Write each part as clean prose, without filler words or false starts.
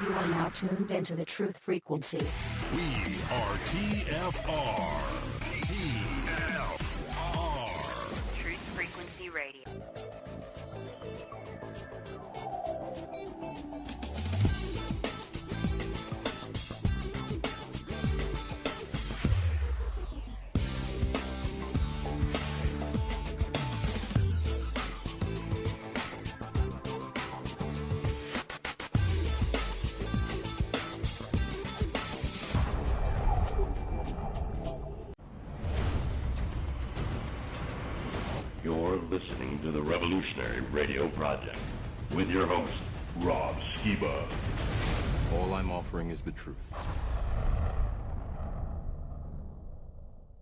You are now tuned into the truth frequency. We are TFR. TFR. Truth Frequency Radio. You're listening to the Revolutionary Radio Project with your host, Rob Skiba. All I'm offering is the truth.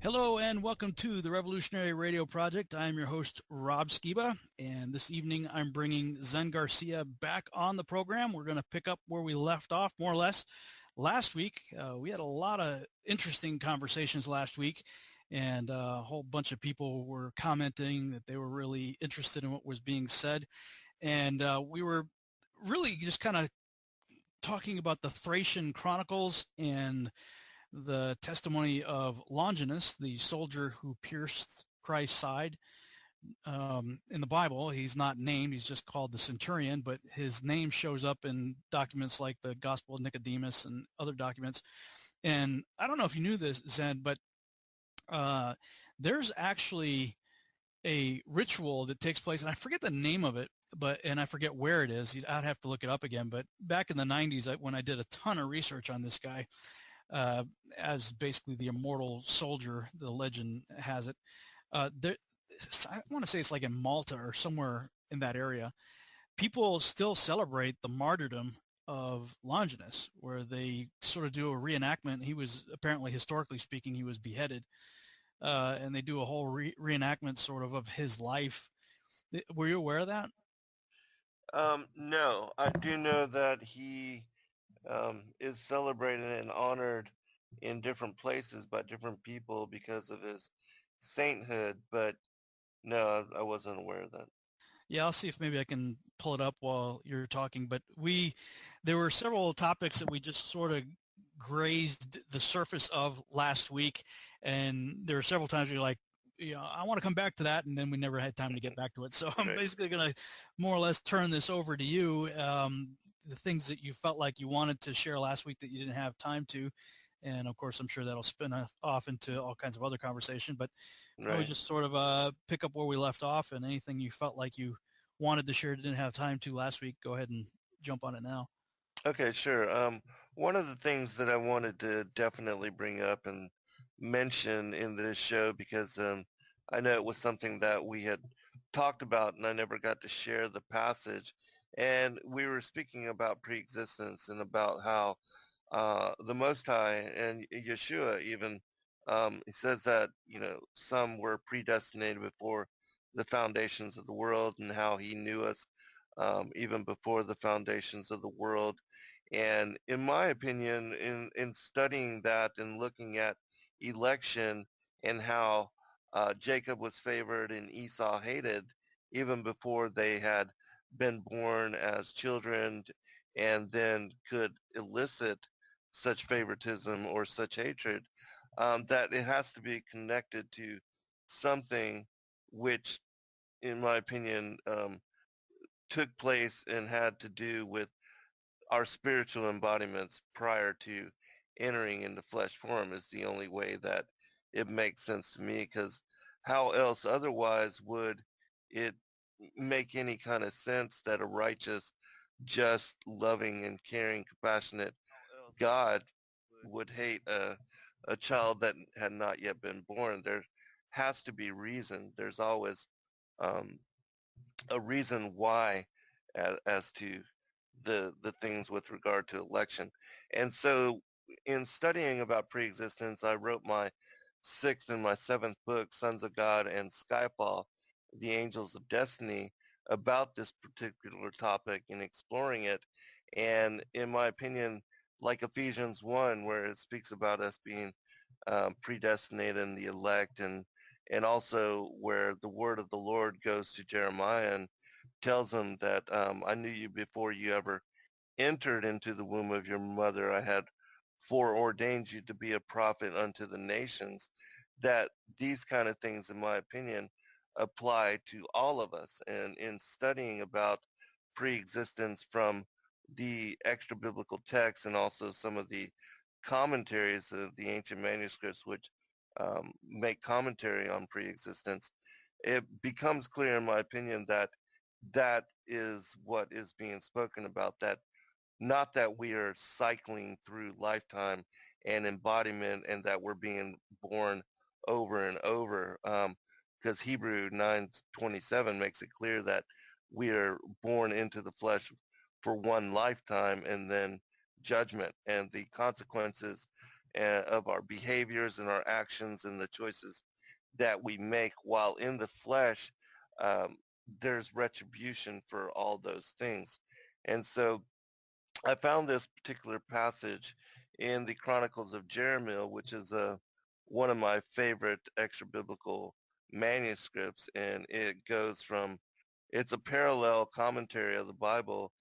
Hello and welcome to the Revolutionary Radio Project. I'm your host, Rob Skiba, and this evening I'm bringing Zen Garcia back on the program. We're going to pick up where we left off, more or less. Last week, we had a lot of interesting conversations last week, and a whole bunch of people were commenting that they were really interested in what was being said. And we were really just kind of talking about the Thracian Chronicles and the testimony of Longinus, the soldier who pierced Christ's side. In the Bible, he's not named, he's just called the centurion, but his name shows up in documents like the Gospel of Nicodemus and other documents. And I don't know if you knew this, Zen, but there's actually a ritual that takes place, and I forget the name of it, and I forget where it is. I'd have to look it up again. But back in the 90s, when I did a ton of research on this guy, as basically the immortal soldier, the legend has it, I want to say it's like in Malta or somewhere in that area, people still celebrate the martyrdom of Longinus, where they sort of do a reenactment. He was apparently, historically speaking, he was beheaded. And they do a whole reenactment sort of his life. Were you aware of that? No, I do know that he is celebrated and honored in different places by different people because of his sainthood, but no, I wasn't aware of that. Yeah, I'll see if maybe I can pull it up while you're talking. But there were several topics that we just sort of grazed the surface of last week, and there were several times you're like, I want to come back to that, and then we never had time to get back to it. So I'm basically going to more or less turn this over to you. The things that you felt like you wanted to share last week that you didn't have time to, and of course I'm sure that'll spin off into all kinds of other conversation. But we just sort of pick up where we left off, and anything you felt like you wanted to share didn't have time to last week, go ahead and jump on it now. Okay, sure. One of the things that I wanted to definitely bring up and mention in this show, because I know it was something that we had talked about and I never got to share the passage, and we were speaking about preexistence and about how the Most High and Yeshua even, he says that, some were predestinated before the foundations of the world, and how he knew us even before the foundations of the world. And in my opinion, in studying that and looking at election and how Jacob was favored and Esau hated even before they had been born as children, and then could elicit such favoritism or such hatred, that it has to be connected to something which, in my opinion, took place and had to do with our spiritual embodiments prior to entering into flesh form. Is the only way that it makes sense to me, because how else otherwise would it make any kind of sense that a righteous, just, loving, and caring, compassionate God would hate a child that had not yet been born? There has to be reason. There's always a reason why as to the things with regard to election. And so in studying about preexistence, I wrote my 6th and my 7th book, Sons of God and Skyfall, The Angels of Destiny, about this particular topic and exploring it. And in my opinion, like Ephesians 1, where it speaks about us being predestinated and the elect, and also where the word of the Lord goes to Jeremiah and tells him that I knew you before you ever entered into the womb of your mother, I had foreordained you to be a prophet unto the nations, that these kind of things, in my opinion, apply to all of us. And in studying about pre-existence from the extra biblical texts and also some of the commentaries of the ancient manuscripts which make commentary on pre-existence, it becomes clear, in my opinion, that that is what is being spoken about, that not that we are cycling through lifetime and embodiment and that we're being born over and over, because Hebrew 9:27 makes it clear that we are born into the flesh for one lifetime and then judgment, and the consequences of our behaviors and our actions and the choices that we make while in the flesh, um, there's retribution for all those things. And so I found this particular passage in the Chronicles of Jeremiah, which is one of my favorite extra biblical manuscripts, and it goes from, it's a parallel commentary of the Bible,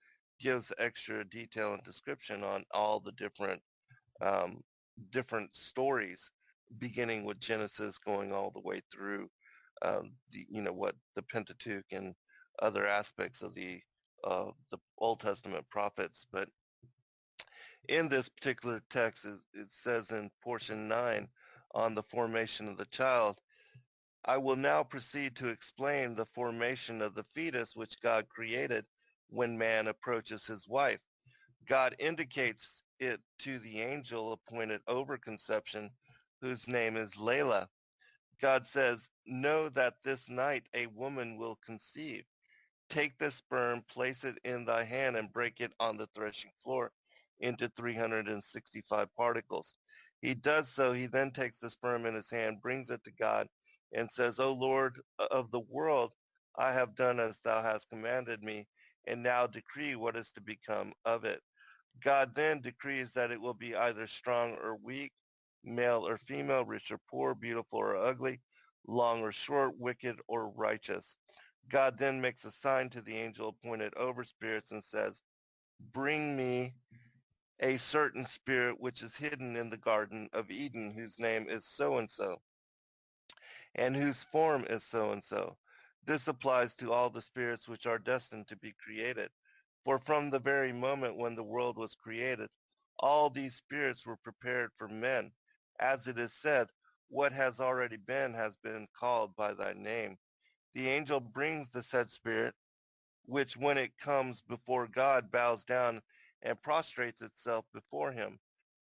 gives extra detail and description on all the um, different stories, beginning with Genesis, going all the way through the Pentateuch and other aspects of the Old Testament prophets. But in this particular text, it says in portion 9 on the formation of the child, I will now proceed to explain the formation of the fetus which God created when man approaches his wife. God indicates it to the angel appointed over conception, whose name is Layla. God says, know that this night a woman will conceive. Take the sperm, place it in thy hand, and break it on the threshing floor into 365 particles. He does so. He then takes the sperm in his hand, brings it to God, and says, O Lord of the world, I have done as thou hast commanded me, and now decree what is to become of it. God then decrees that it will be either strong or weak, male or female, rich or poor, beautiful or ugly, long or short, wicked or righteous. God then makes a sign to the angel appointed over spirits and says, bring me a certain spirit which is hidden in the Garden of Eden, whose name is so-and-so, and whose form is so-and-so. This applies to all the spirits which are destined to be created. For from the very moment when the world was created, all these spirits were prepared for men. As it is said, what has already been has been called by thy name. The angel brings the said spirit, which when it comes before God bows down and prostrates itself before him.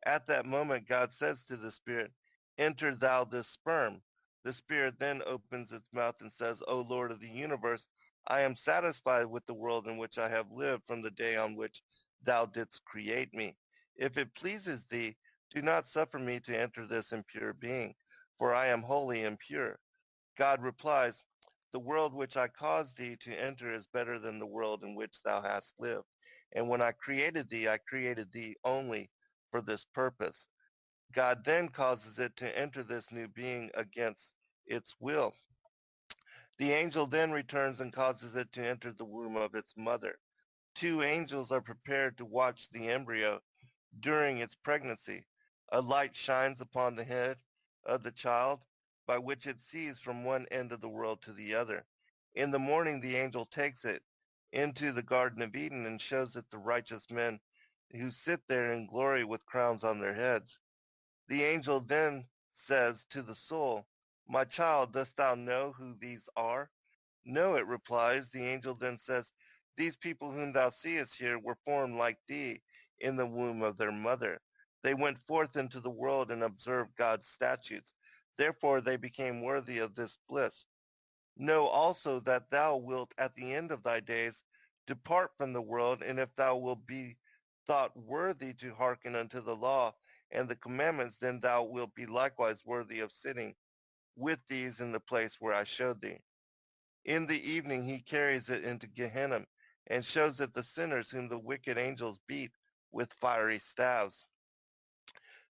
At that moment God says to the spirit, enter thou this sperm. The spirit then opens its mouth and says, O Lord of the universe, I am satisfied with the world in which I have lived from the day on which thou didst create me. If it pleases thee, do not suffer me to enter this impure being, for I am holy and pure. God replies, the world which I caused thee to enter is better than the world in which thou hast lived. And when I created thee only for this purpose. God then causes it to enter this new being against its will. The angel then returns and causes it to enter the womb of its mother. Two angels are prepared to watch the embryo during its pregnancy. A light shines upon the head of the child, by which it sees from one end of the world to the other. In the morning the angel takes it into the Garden of Eden and shows it the righteous men who sit there in glory with crowns on their heads. The angel then says to the soul, my child, dost thou know who these are? No, it replies. The angel then says, these people whom thou seest here were formed like thee in the womb of their mother. They went forth into the world and observed God's statutes. Therefore they became worthy of this bliss. Know also that thou wilt at the end of thy days depart from the world, and if thou wilt be thought worthy to hearken unto the law and the commandments, then thou wilt be likewise worthy of sitting with these in the place where I showed thee. In the evening he carries it into Gehenna and shows it the sinners whom the wicked angels beat with fiery staves.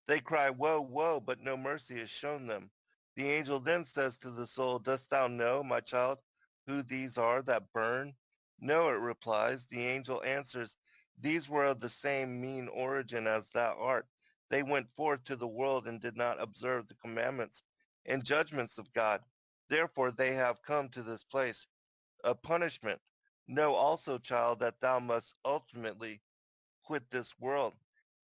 They cry, woe, woe, but no mercy is shown them. The angel then says to the soul, dost thou know, my child, who these are that burn? No, it replies. The angel answers, These were of the same mean origin as thou art. They went forth to the world and did not observe the commandments and judgments of God. Therefore they have come to this place of punishment. Know also, child, that thou must ultimately quit this world.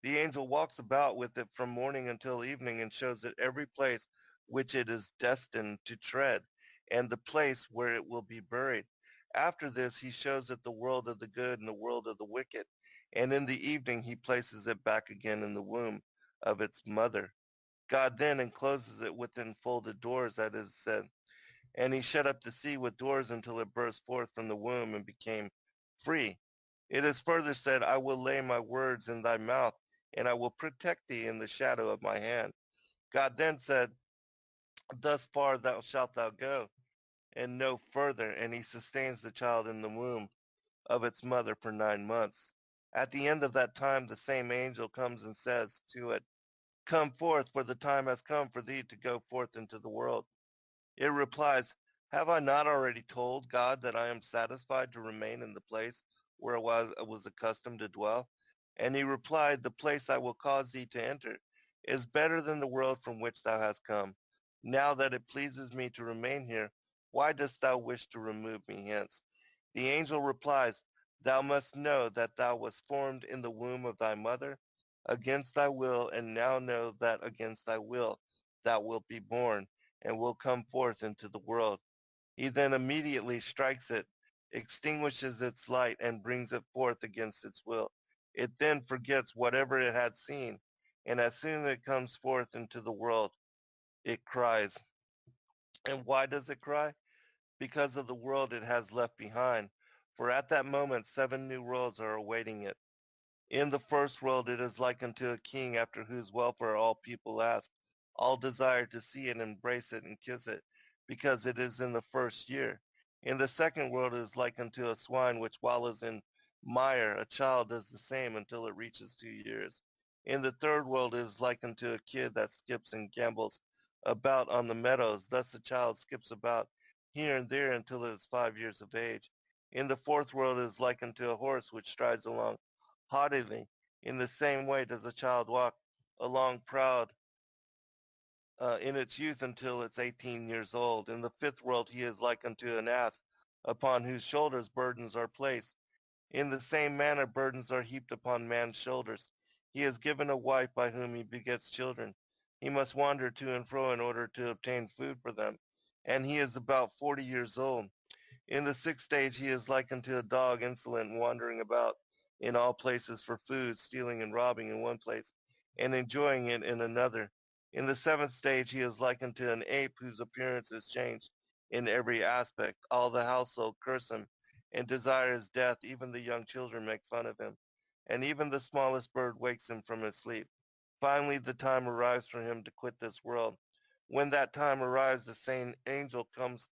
The angel walks about with it from morning until evening and shows it every place which it is destined to tread, and the place where it will be buried. After this he shows it the world of the good and the world of the wicked, and in the evening he places it back again in the womb of its mother. God then encloses it within folded doors, that is said, and he shut up the sea with doors until it burst forth from the womb and became free. It is further said, I will lay my words in thy mouth, and I will protect thee in the shadow of my hand. God then said, thus far thou shalt thou go, and no further, and he sustains the child in the womb of its mother for 9 months. At the end of that time, the same angel comes and says to it, come forth, for the time has come for thee to go forth into the world. It replies, have I not already told God that I am satisfied to remain in the place where I was accustomed to dwell? And he replied, the place I will cause thee to enter is better than the world from which thou hast come. Now that it pleases me to remain here, why dost thou wish to remove me hence? The angel replies, thou must know that thou wast formed in the womb of thy mother against thy will, and now know that against thy will thou wilt be born and will come forth into the world. He then immediately strikes it, extinguishes its light, and brings it forth against its will. It then forgets whatever it had seen, and as soon as it comes forth into the world, it cries. And why does it cry? Because of the world it has left behind. For at that moment 7 new worlds are awaiting it. In the first world it is like unto a king after whose welfare all people ask. All desire to see it, embrace it, and kiss it, because it is in the first year. In the second world it is like unto a swine which wallows in mire. A child does the same until it reaches 2 years. In the third world it is like unto a kid that skips and gambols about on the meadows. Thus a child skips about here and there until it is 5 years of age. In the fourth world it is like unto a horse which strides along haughtily. In the same way does a child walk along proud in its youth until it's 18 years old. In the fifth world he is like unto an ass, upon whose shoulders burdens are placed. In the same manner burdens are heaped upon man's shoulders. He is given a wife by whom he begets children. He must wander to and fro in order to obtain food for them, and he is about 40 years old. In the sixth stage he is like unto a dog, insolent, wandering about in all places for food, stealing and robbing in one place, and enjoying it in another. In the seventh stage he is like unto an ape whose appearance is changed in every aspect. All the household curse him and desire his death. Even the young children make fun of him, and even the smallest bird wakes him from his sleep. Finally the time arrives for him to quit this world. When that time arrives, the same angel comes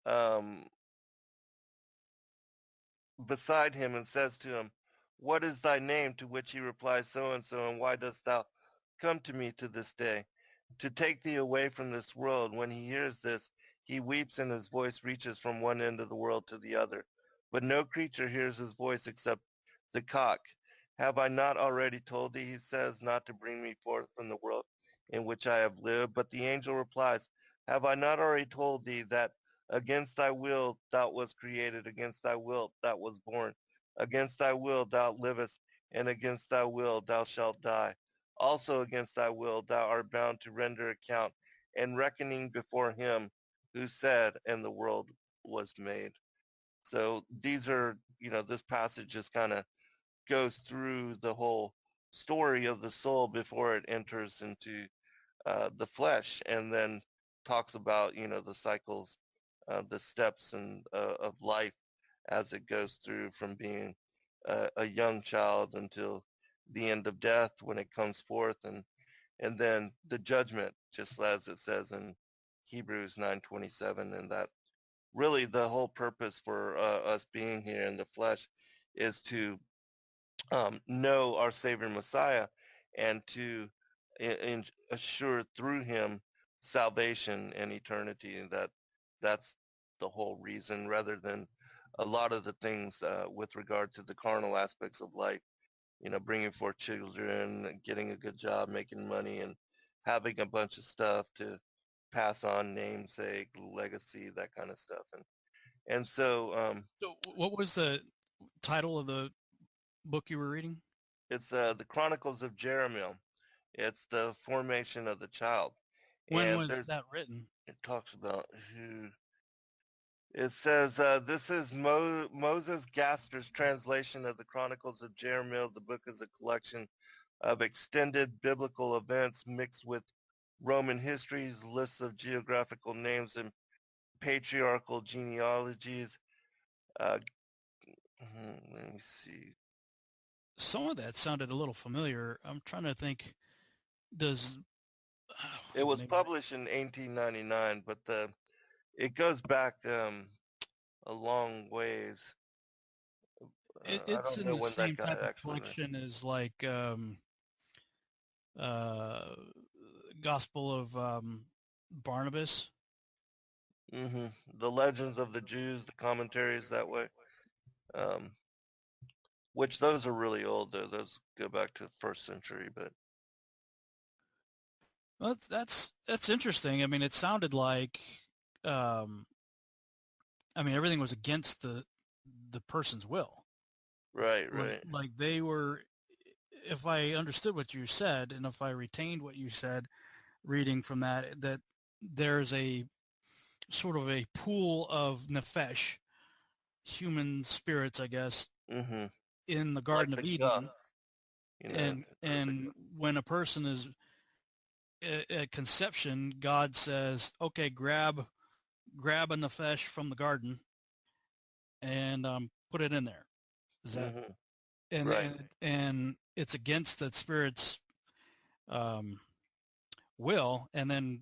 um, beside him and says to him, what is thy name? To which he replies, so and so, and why dost thou come to me to this day? To take thee away from this world. When he hears this, he weeps, and his voice reaches from one end of the world to the other. But no creature hears his voice except the cock. Have I not already told thee, he says, not to bring me forth from the world in which I have lived? But the angel replies, have I not already told thee that against thy will thou wast created, against thy will thou wast born, against thy will thou livest, and against thy will thou shalt die. Also against thy will thou art bound to render account and reckoning before him who said, and the world was made. So these are, this passage just kind of goes through the whole story of the soul before it enters into the flesh, and then talks about, the cycles, the steps of life as it goes through from being a young child until the end of death when it comes forth, and then the judgment, just as it says in Hebrews 9:27, and that really the whole purpose for us being here in the flesh is to know our Savior Messiah, and to assure through him salvation and eternity. And that's the whole reason, rather than a lot of the things with regard to the carnal aspects of life, bringing forth children, getting a good job, making money, and having a bunch of stuff to pass on, namesake, legacy, that kind of stuff. And so So what was the title of the book you were reading? it's the Chronicles of Jeremiah. It's the formation of the child. When And was that written? it talks about who. It says, this is Moses Gaster's translation of the Chronicles of Jeremiah. The book is a collection of extended biblical events mixed with Roman histories, lists of geographical names, and patriarchal genealogies. Let me see. Some of that sounded a little familiar. I'm trying to think. It was published in 1899, but it goes back a long ways. It's in the same type of collection as like Gospel of Barnabas. Mm-hmm. The Legends of the Jews, the commentaries that way. Which those are really old, though. Those go back to the first century, but. Well, that's interesting. I mean, it sounded like, everything was against the person's will. Right. Like they were, if I understood what you said, and if I retained what you said, reading from that there's a sort of a pool of nefesh, human spirits, I guess, Mm-hmm. in the Garden of Eden. Guff, and when a person is at conception, God says, okay, grab a nefesh from the garden and put it in there. Is that and it's against that spirit's will, and then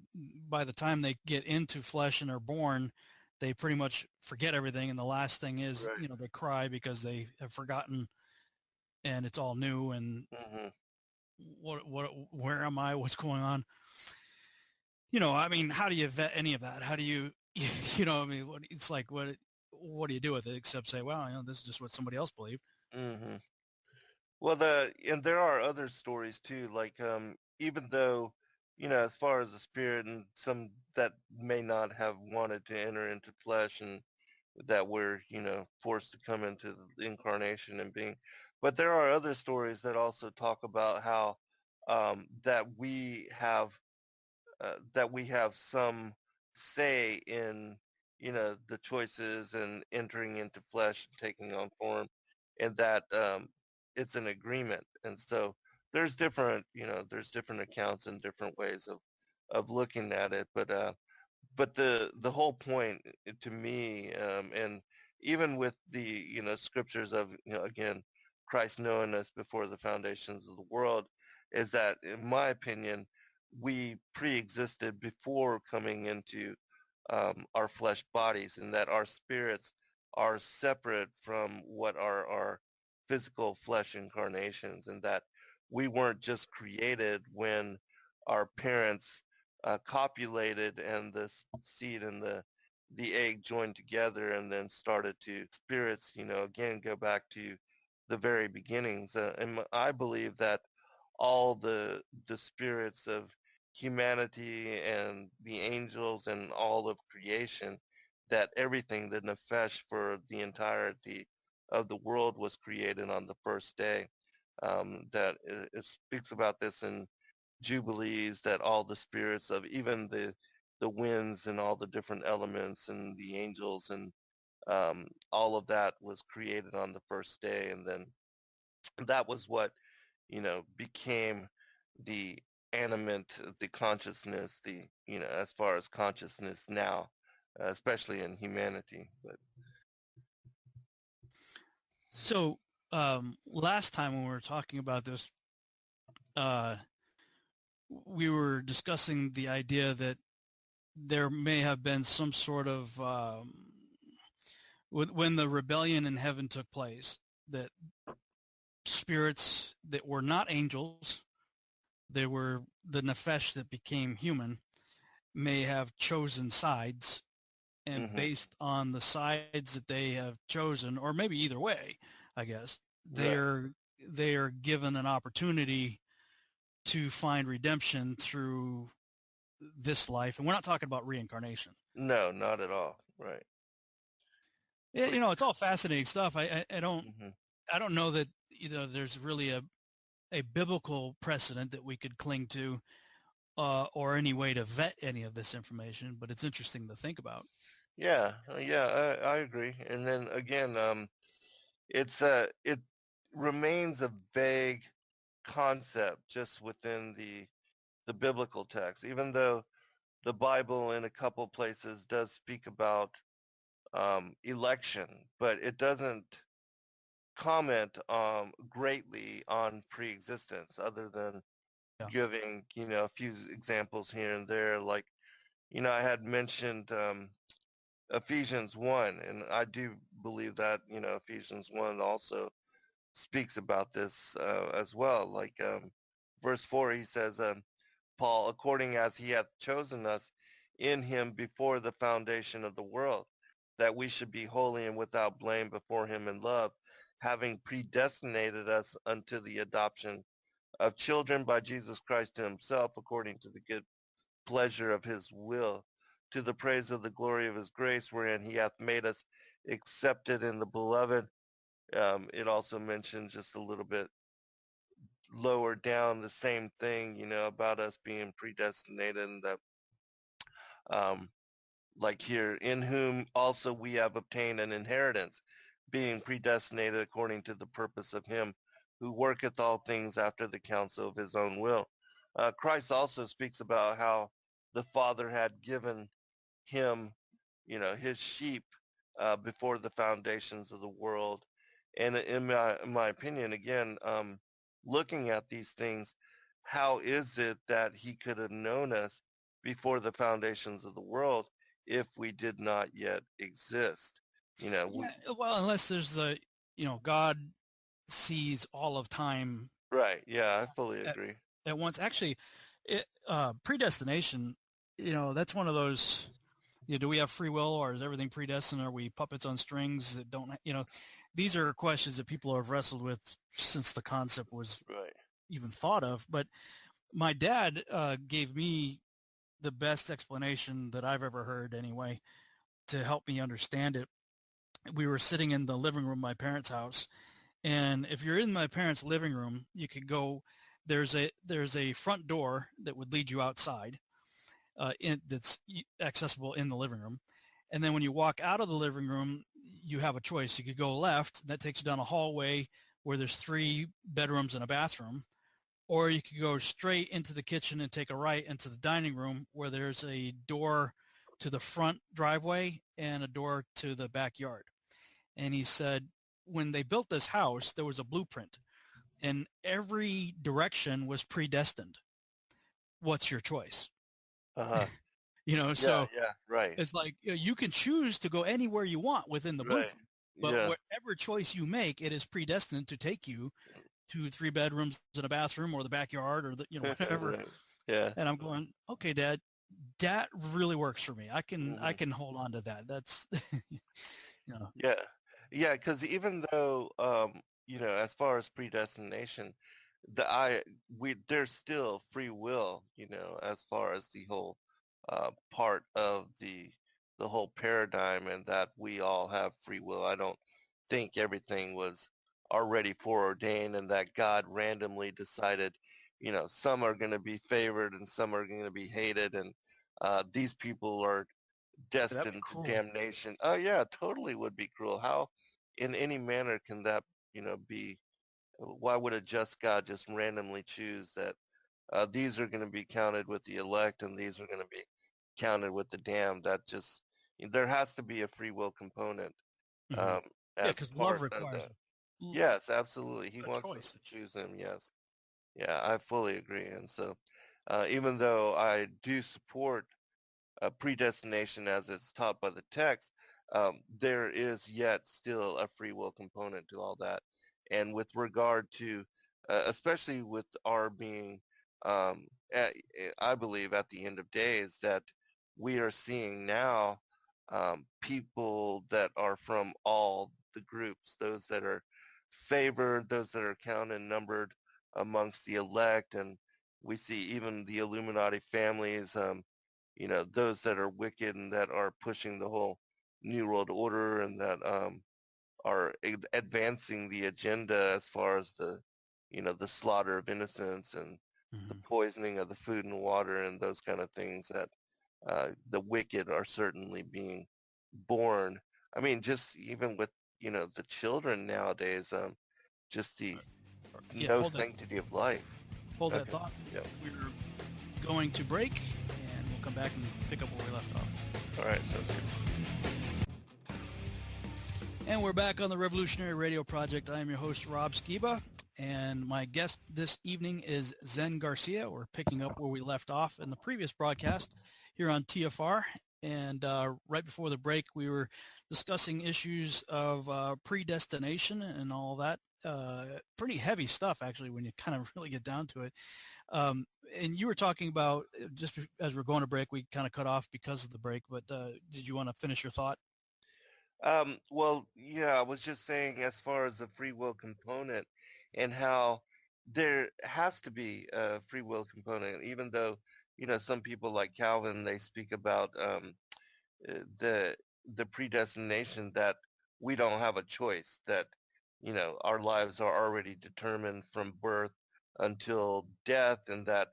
by the time they get into flesh and are born, they pretty much forget everything, and the last thing is they cry because they have forgotten, and it's all new, and where am I, what's going on? How do you vet any of that? How do you it's like, what do you do with it except say, well, this is just what somebody else believed. Mm-hmm. Well, and there are other stories too, like even though, as far as the spirit and some that may not have wanted to enter into flesh and that were, forced to come into the incarnation and being, but there are other stories that also talk about how that we have some say in, the choices and entering into flesh and taking on form, and that it's an agreement. And so there's different accounts and different ways of looking at it. But the whole point to me, and even with the, scriptures of, again, Christ knowing us before the foundations of the world, is that, in my opinion, we pre-existed before coming into our flesh bodies, and that our spirits are separate from what are our physical flesh incarnations, and that we weren't just created when our parents copulated and the seed and the egg joined together and then started to spirits, again, go back to the very beginnings. And I believe that all the spirits of humanity and the angels and all of creation, that everything, the nefesh for the entirety of the world was created on the first day. That it speaks about this in Jubilees, that all the spirits of even the winds and all the different elements and the angels and all of that was created on the first day. And then that was what, became the animate, the consciousness, as far as consciousness now, especially in humanity. But so last time when we were talking about this, we were discussing the idea that there may have been some sort of when the rebellion in heaven took place, that spirits that were not angels, they were the nefesh that became human, may have chosen sides and based on the sides that they have chosen, or maybe either way, I guess, they are given an opportunity to find redemption through this life. And we're not talking about reincarnation. No, not at all. Right. It's all fascinating stuff. I don't know that, there's really a biblical precedent that we could cling to, or any way to vet any of this information, but it's interesting to think about. Yeah, I agree. And then again, it remains a vague concept just within the biblical text, even though the Bible in a couple places does speak about election, but it doesn't comment greatly on pre-existence other than giving, a few examples here and there. Like, I had mentioned Ephesians 1, and I do believe that, Ephesians 1 also speaks about this as well. Like verse 4, he says, Paul, according as he hath chosen us in him before the foundation of the world, that we should be holy and without blame before him in love, having predestinated us unto the adoption of children by Jesus Christ to himself, according to the good pleasure of his will, to the praise of the glory of his grace, wherein he hath made us accepted in the beloved. It also mentions just a little bit lower down the same thing, about us being predestinated, and that, like here, in whom also we have obtained an inheritance, being predestinated according to the purpose of him who worketh all things after the counsel of his own will. Christ also speaks about how the Father had given him, his sheep before the foundations of the world. And in my opinion, again, looking at these things, how is it that he could have known us before the foundations of the world if we did not yet exist? Well, unless there's God sees all of time. Right. Yeah, I fully agree. At once. Actually, predestination, that's one of those, do we have free will, or is everything predestined? Are we puppets on strings that don't, these are questions that people have wrestled with since the concept was even thought of. But my dad gave me the best explanation that I've ever heard anyway to help me understand it. We were sitting in the living room of my parents' house, and if you're in my parents' living room, you could go, there's a front door that would lead you outside, that's accessible in the living room. And then when you walk out of the living room, you have a choice. You could go left, that takes you down a hallway where there's 3 bedrooms and a bathroom, or you could go straight into the kitchen and take a right into the dining room where there's a door to the front driveway and a door to the backyard. And he said, when they built this house, there was a blueprint, and every direction was predestined. What's your choice? So right. It's like, you can choose to go anywhere you want within the blueprint, but whatever choice you make, it is predestined to take you to 3 bedrooms and a bathroom, or the backyard, or whatever. Right. Yeah. And I'm going, okay, Dad, that really works for me. I can hold on to that. That's, Yeah. Because even though, as far as predestination, there's still free will, as far as the whole part of the whole paradigm, and that we all have free will. I don't think everything was already foreordained, and that God randomly decided, some are going to be favored and some are going to be hated, and these people are destined to damnation. Oh yeah, totally would be cruel. How in any manner can that, be? Why would a just God just randomly choose that these are going to be counted with the elect and these are going to be counted with the damned? That just, there has to be a free will component. Because love requires it. Yes, absolutely. He wants choice. us to choose him. Yes. Yeah, I fully agree. And so even though I do support predestination as it's taught by the text, there is yet still a free will component to all that. And with regard to, especially with our being, I believe at the end of days, that we are seeing now people that are from all the groups, those that are favored, those that are counted and numbered amongst the elect, and we see even the Illuminati families, those that are wicked and that are pushing the whole New World Order and that are advancing the agenda as far as the slaughter of innocents and the Hmm. poisoning of the food and water and those kind of things that the wicked are certainly being born. I mean, just even with, the children nowadays, just the Yeah, no sanctity of life. hold that Okay. thought. Yeah. We're going to break, and we'll come back and pick up where we left off. All right. Sounds good. And we're back on the Revolutionary Radio Project. I am your host, Rob Skiba, and my guest this evening is Zen Garcia. We're picking up where we left off in the previous broadcast here on TFR. And right before the break, we were discussing issues of predestination and all that. Pretty heavy stuff, actually, when you kind of really get down to it. And you were talking about, just as we're going to break, we kind of cut off because of the break, but did you want to finish your thought? Well, yeah, I was just saying as far as the free will component and how there has to be a free will component, even though, some people like Calvin, they speak about the predestination that we don't have a choice, that, our lives are already determined from birth until death, and that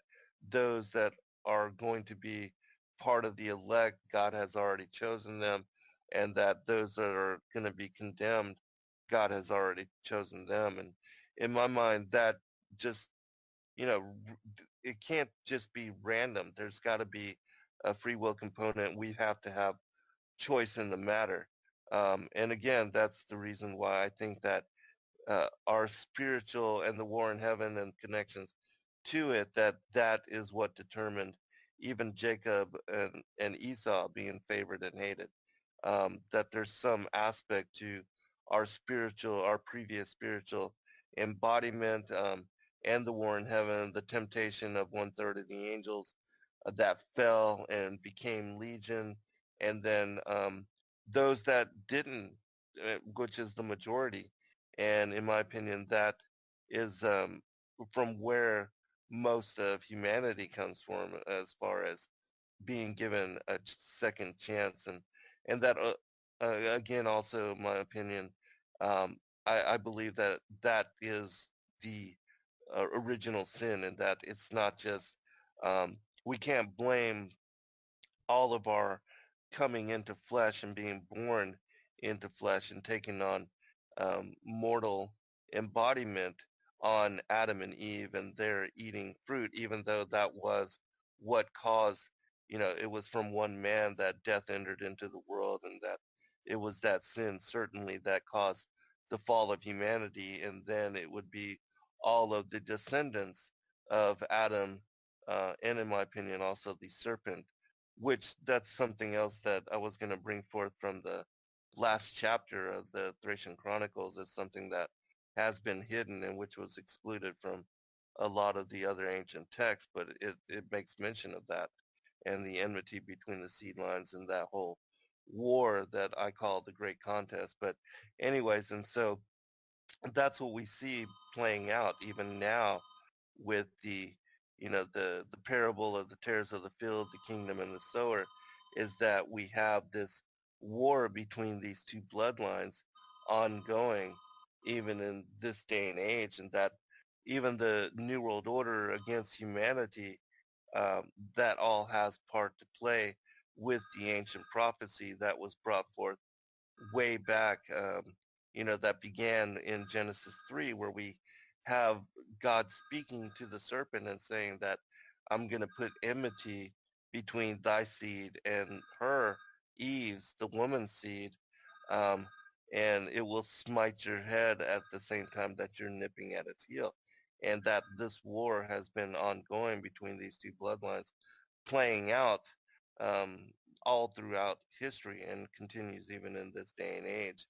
those that are going to be part of the elect, God has already chosen them, and that those that are going to be condemned, God has already chosen them. And in my mind, that just, it can't just be random. There's got to be a free will component. We have to have choice in the matter. And again, that's the reason why I think that our spiritual and the war in heaven and connections to it, that is what determined even Jacob and Esau being favored and hated. That there's some aspect to our previous spiritual embodiment, and the war in heaven, the temptation of 1/3 of the angels that fell and became legion, and then those that didn't, which is the majority. And in my opinion, that is from where most of humanity comes from, as far as being given a second chance, and that again, also my opinion, I believe that that is the original sin, and that it's not just, we can't blame all of our coming into flesh and being born into flesh and taking on mortal embodiment on Adam and Eve and their eating fruit, even though that was what caused, it was from one man that death entered into the world, and that it was that sin certainly that caused the fall of humanity, and then it would be all of the descendants of Adam, and in my opinion also the serpent, which that's something else that I was going to bring forth from the last chapter of the Thracian Chronicles, is something that has been hidden and which was excluded from a lot of the other ancient texts, but it makes mention of that and the enmity between the seed lines and that whole war that I call the Great Contest. But anyways, and so that's what we see playing out even now with the parable of the tares of the field, the kingdom and the sower, is that we have this war between these two bloodlines ongoing even in this day and age, and that even the New World Order against humanity, that all has part to play with the ancient prophecy that was brought forth way back, that began in Genesis 3, where we have God speaking to the serpent and saying that I'm going to put enmity between thy seed and her, Eve's, the woman's seed, um, and it will smite your head at the same time that you're nipping at its heel. And that this war has been ongoing between these two bloodlines, playing out um, all throughout history and continues even in this day and age.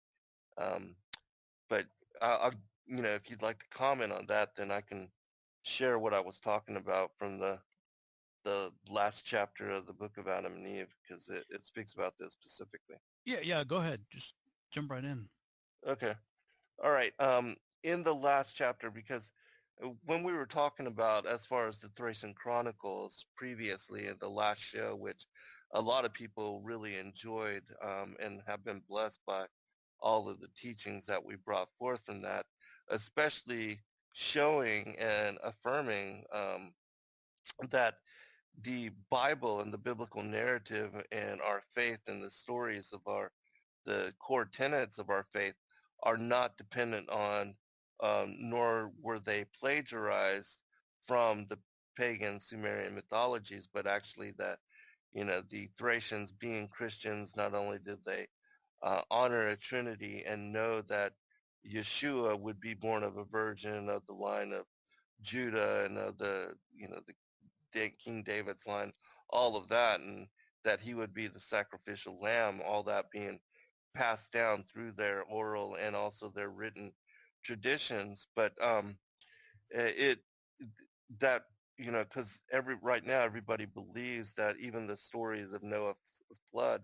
Um, but if you'd like to comment on that, then I can share what I was talking about from the the last chapter of the book of Adam and Eve because it speaks about this specifically. Yeah, go ahead. Just jump right in. Okay. All right. In the last chapter, because when we were talking about as far as the Thracian Chronicles previously in the last show, which a lot of people really enjoyed and have been blessed by all of the teachings that we brought forth from that, especially showing and affirming that the Bible and the biblical narrative and our faith and the stories of the core tenets of our faith are not dependent on, nor were they plagiarized from the pagan Sumerian mythologies, but actually that, the Thracians being Christians, not only did they honor a Trinity and know that Yeshua would be born of a virgin of the line of Judah and of the King David's line, all of that, and that he would be the sacrificial lamb, all that being passed down through their oral and also their written traditions. But it that because right now everybody believes that even the stories of Noah's flood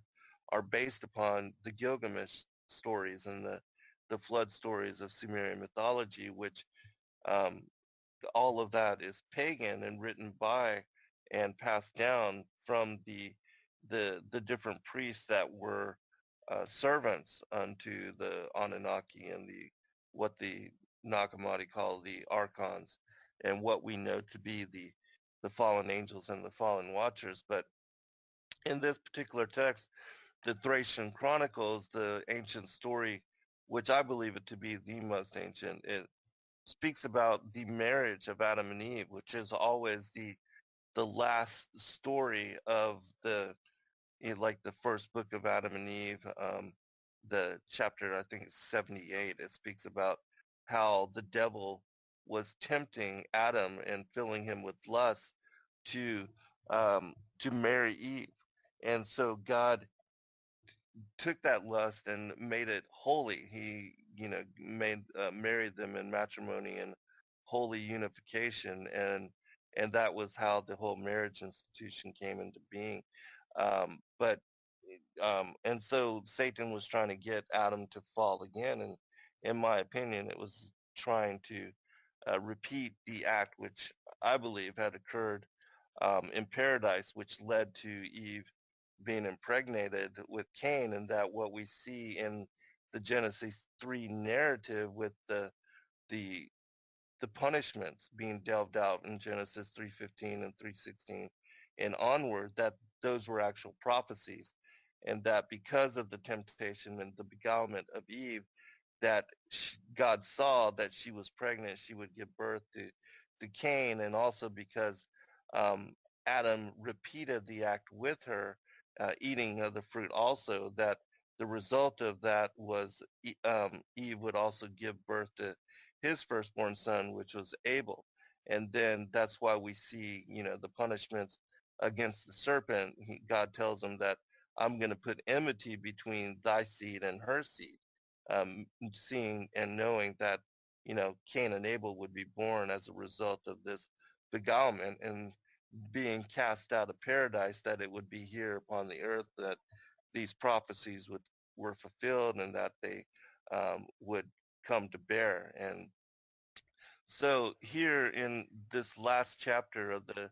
are based upon the Gilgamesh stories and the flood stories of Sumerian mythology, which um, all of that is pagan and written by and passed down from the different priests that were servants unto the Anunnaki and what the Nagamati call the archons and what we know to be the fallen angels and the fallen watchers. But in this particular text, the Thracian Chronicles, the ancient story, which I believe it to be the most ancient, it speaks about the marriage of Adam and Eve, which is always the last story of like the first book of Adam and Eve, the chapter, I think it's 78. It speaks about how the devil was tempting Adam and filling him with lust to marry Eve. And so God took that lust and made it holy. He, married them in matrimony and holy unification, and that was how the whole marriage institution came into being. But and so Satan was trying to get Adam to fall again, and in my opinion, it was trying to repeat the act which I believe had occurred in paradise, which led to Eve being impregnated with Cain, and that what we see in the Genesis 3 narrative with the punishments being delved out in Genesis 3:15 and 3:16 and onward, that those were actual prophecies, and that because of the temptation and the beguilement of Eve, that God saw that she was pregnant, she would give birth to Cain, and also because Adam repeated the act with her, eating of the fruit also, that the result of that was Eve would also give birth to his firstborn son, which was Abel. And then that's why we see, the punishments against the serpent. God tells him that I'm going to put enmity between thy seed and her seed, seeing and knowing that, Cain and Abel would be born as a result of this beguilement and being cast out of paradise, that it would be here upon the earth that these prophecies were fulfilled and that they would come to bear. And so here in this last chapter of the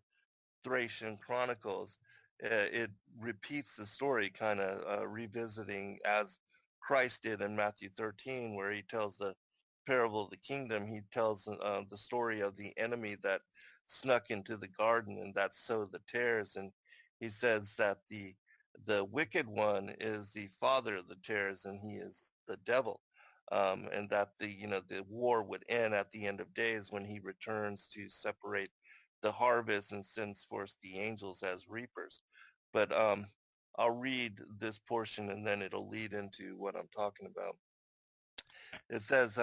Thracian Chronicles, it repeats the story, kind of revisiting as Christ did in Matthew 13, where he tells the parable of the kingdom. He tells the story of the enemy that snuck into the garden and that sowed the tares. And he says that the wicked one is the father of the tares, and he is the devil. And that the war would end at the end of days when he returns to separate the harvest and sends forth the angels as reapers. But I'll read this portion and then it'll lead into what I'm talking about. It says,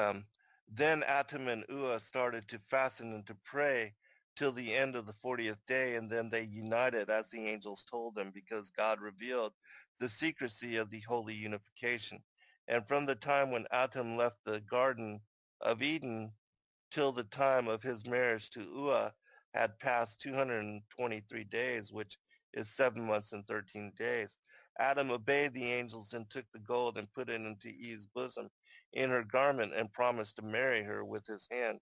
then Atum and Ua started to fasten and to pray till the end of the 40th day, and then they united as the angels told them, because God revealed the secrecy of the holy unification. And from the time when Atum left the Garden of Eden till the time of his marriage to Ua had passed 223 days, which is 7 months and 13 days. Adam obeyed the angels and took the gold and put it into Eve's bosom in her garment and promised to marry her with his hand.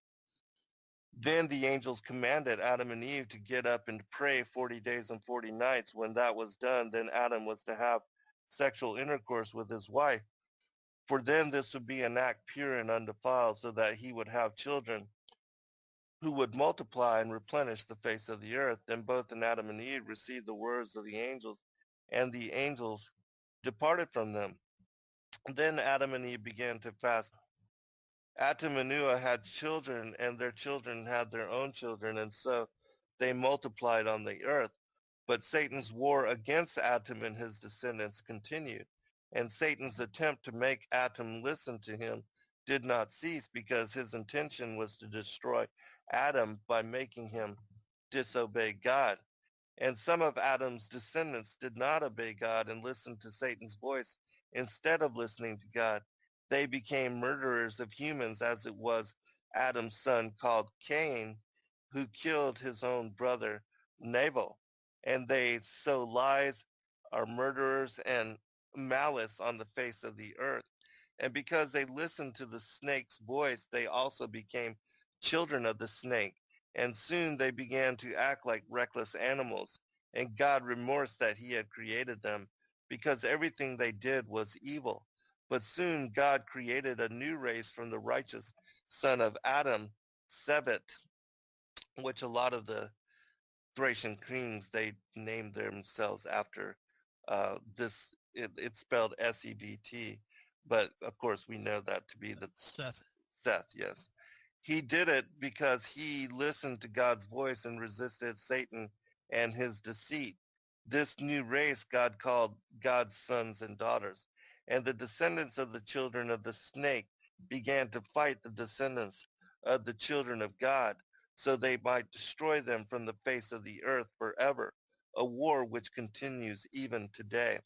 Then the angels commanded Adam and Eve to get up and pray 40 days and 40 nights. When that was done, then Adam was to have sexual intercourse with his wife. For then this would be an act pure and undefiled, so that he would have children who would multiply and replenish the face of the earth. Then both Adam and Eve received the words of the angels, and the angels departed from them. Then Adam and Eve began to fast. Adam and Eva had children, and their children had their own children, and so they multiplied on the earth. But Satan's war against Adam and his descendants continued, and Satan's attempt to make Adam listen to him did not cease, because his intention was to destroy Adam by making him disobey God. And some of Adam's descendants did not obey God and listened to Satan's voice instead of listening to God. They became murderers of humans, as it was Adam's son called Cain, who killed his own brother Nabal. And they sow lies, are murderers, and malice on the face of the earth. And because they listened to the snake's voice, they also became children of the snake. And soon they began to act like reckless animals. And God remorsed that he had created them, because everything they did was evil. But soon God created a new race from the righteous son of Adam, Sebet, which a lot of the Thracian kings, they named themselves after this. It's spelled S-E-V-T, but of course we know that to be the Seth. Seth, yes. He did it because he listened to God's voice and resisted Satan and his deceit. This new race God called God's sons and daughters. And the descendants of the children of the snake began to fight the descendants of the children of God, so they might destroy them from the face of the earth forever, a war which continues even today.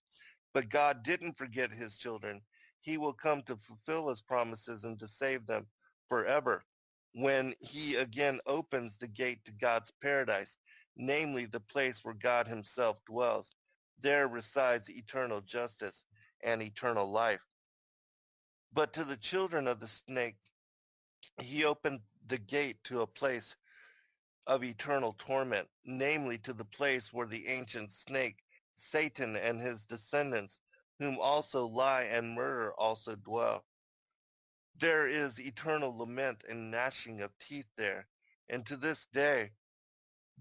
But God didn't forget his children. He will come to fulfill his promises and to save them forever when he again opens the gate to God's paradise, namely the place where God himself dwells. There resides eternal justice and eternal life. But to the children of the snake, he opened the gate to a place of eternal torment, namely to the place where the ancient snake, Satan, and his descendants, whom also lie and murder, also dwell. There is eternal lament and gnashing of teeth there, and to this day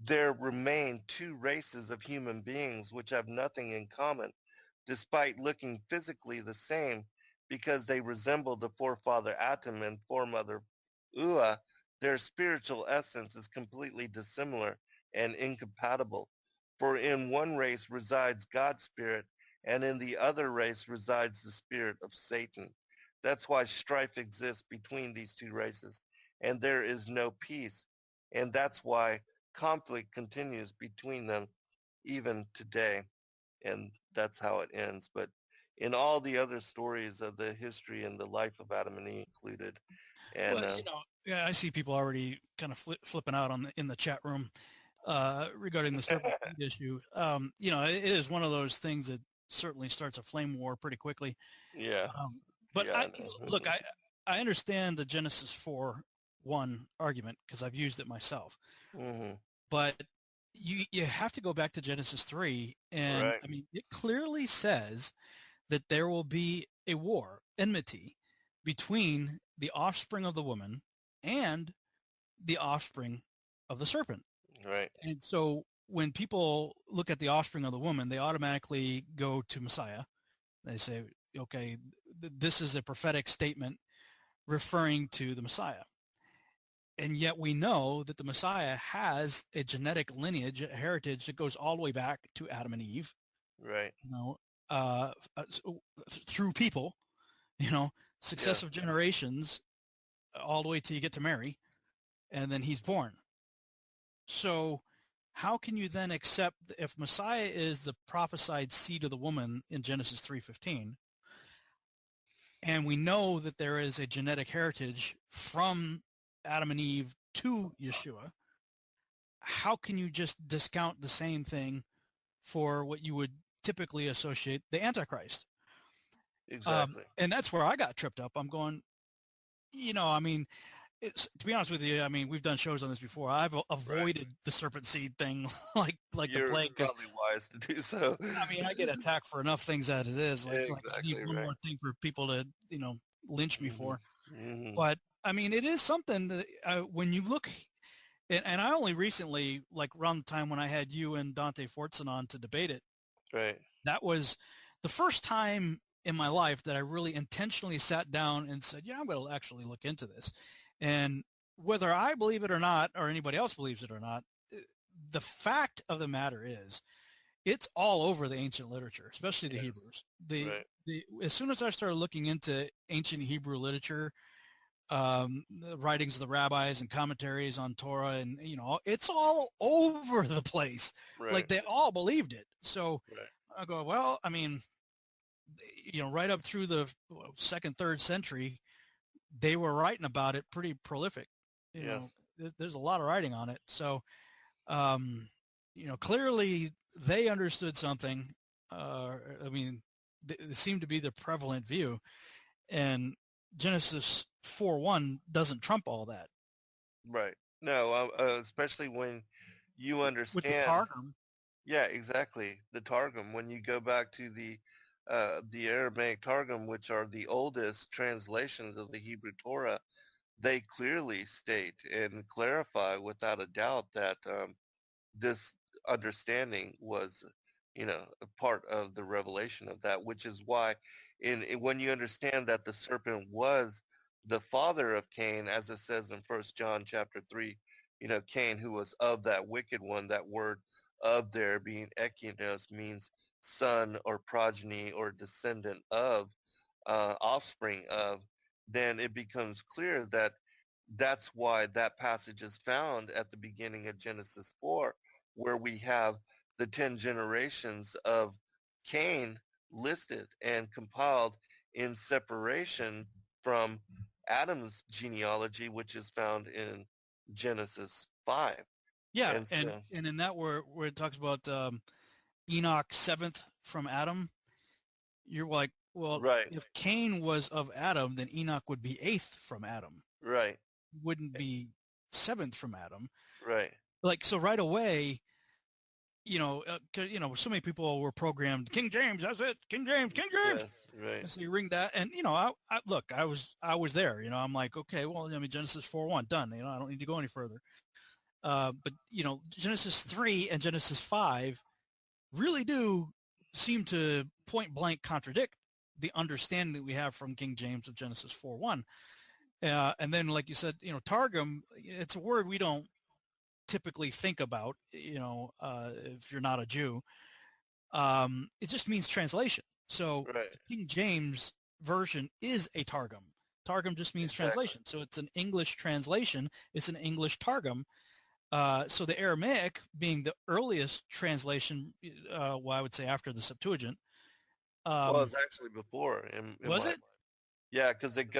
there remain two races of human beings which have nothing in common, despite looking physically the same, because they resemble the forefather Adam and foremother Ua. Their spiritual essence is completely dissimilar and incompatible. For in one race resides God's spirit, and in the other race resides the spirit of Satan. That's why strife exists between these two races, and there is no peace. And that's why conflict continues between them even today. And that's how it ends. But in all the other stories of the history and the life of Adam and Eve included. And Well, yeah, I see people already kind of flipping out in the chat room regarding the Serpent issue. It is one of those things that certainly starts a flame war pretty quickly. yeah. But Yeah, look, I understand the Genesis 4:1 argument because I've used it myself. Mm-hmm. But you have to go back to Genesis 3, and Right. I mean, it clearly says that there will be a war, enmity, between the offspring of the woman and the offspring of the serpent. Right. And so when people look at the offspring of the woman, they automatically go to Messiah. They say, okay, this is a prophetic statement referring to the Messiah. And yet we know that the Messiah has a genetic lineage, a heritage that goes all the way back to Adam and Eve. Right. Through people, successive generations, all the way till you get to Mary, and then he's born. So how can you then accept, if Messiah is the prophesied seed of the woman in Genesis 3:15, and we know that there is a genetic heritage from Adam and Eve to Yeshua, how can you just discount the same thing for what you would typically associate the Antichrist? Exactly. And that's where I got tripped up. I'm going, I mean, to be honest with you, I mean, we've done shows on this before. I've avoided the serpent seed thing like You're the plague. 'Cause, probably wise to do so. I mean, I get attacked for enough things as it is. Like I need Exactly one right. more thing for people to, lynch me for. Mhm. But I mean, it is something that when you look, and I only recently, like around the time when I had you and Dante Fortson on to debate it, Right. that was the first time in my life that I really intentionally sat down and said, yeah, I'm going to actually look into this. And whether I believe it or not, or anybody else believes it or not, the fact of the matter is it's all over the ancient literature, especially the Yes. Hebrews. Right. As soon as I started looking into ancient Hebrew literature, the writings of the rabbis and commentaries on Torah, and it's all over the place. Right. Like they all believed it. So Right. I go, well, I mean, right up through the second, third century, they were writing about it pretty prolific. Yes. There's a lot of writing on it. So, clearly they understood something. I mean, it seemed to be the prevalent view, and Genesis 4:1 doesn't trump all that. Right. No, especially when you With the understand. Targum, Yeah, exactly. The Targum. When you go back to the Aramaic Targum, which are the oldest translations of the Hebrew Torah, they clearly state and clarify without a doubt that this understanding was, a part of the revelation of that, which is why when you understand that the serpent was the father of Cain, as it says in 1 John chapter 3, Cain, who was of that wicked one, that word of there being ekinos means son or progeny or descendant of, offspring of, then it becomes clear that that's why that passage is found at the beginning of Genesis 4, where we have the 10 generations of Cain listed and compiled in separation from Adam's genealogy, which is found in Genesis 5. yeah, And and in that where it talks about Enoch seventh from Adam, you're like, well, right, if Cain was of Adam, then Enoch would be eighth from Adam. right, Wouldn't be seventh from Adam. right. Like, so right away, so many people were programmed, King James, that's it, King James. Yes, right. And so you ring that, and I was there. I'm like, okay, well, I mean, Genesis 4:1 done. I don't need to go any further. But Genesis 3 and Genesis 5 really do seem to point blank contradict the understanding that we have from King James of Genesis 4:1. And then, like you said, Targum, it's a word we don't typically think about, if you're not a Jew. It just means translation. So Right. the King James version is a Targum. Targum just means translation. So it's an English translation. It's an English Targum. So the Aramaic being the earliest translation, I would say after the Septuagint. Well, it's actually before. Was it? Yeah, because it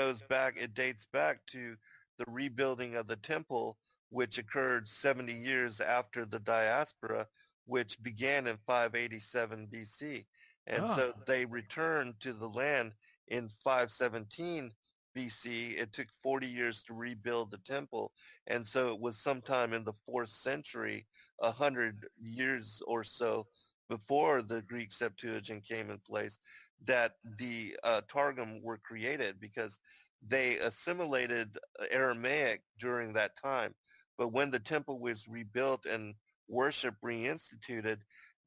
dates back to the rebuilding of the temple, which occurred 70 years after the diaspora, which began in 587 BC. And so they returned to the land in 517 BC. It took 40 years to rebuild the temple. And so it was sometime in the 4th century, 100 years or so before the Greek Septuagint came in place, that the Targum were created, because they assimilated Aramaic during that time. But when the temple was rebuilt and worship reinstituted,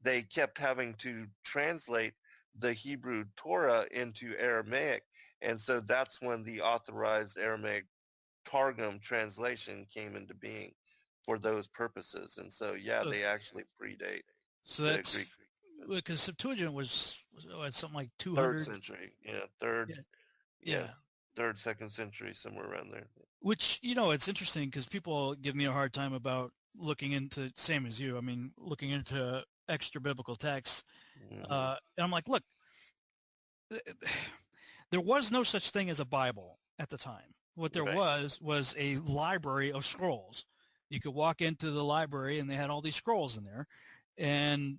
they kept having to translate the Hebrew Torah into Aramaic. And so that's when the authorized Aramaic Targum translation came into being for those purposes. And so, they actually predate the Greek. Because Septuagint was something like 200. 3rd century, third, Yeah. 3rd, 2nd century, somewhere around there. Which, it's interesting because people give me a hard time about looking into, same as you, I mean, looking into extra biblical texts. Mm-hmm. And I'm like, look, there was no such thing as a Bible at the time. What there was a library of scrolls. You could walk into the library and they had all these scrolls in there. And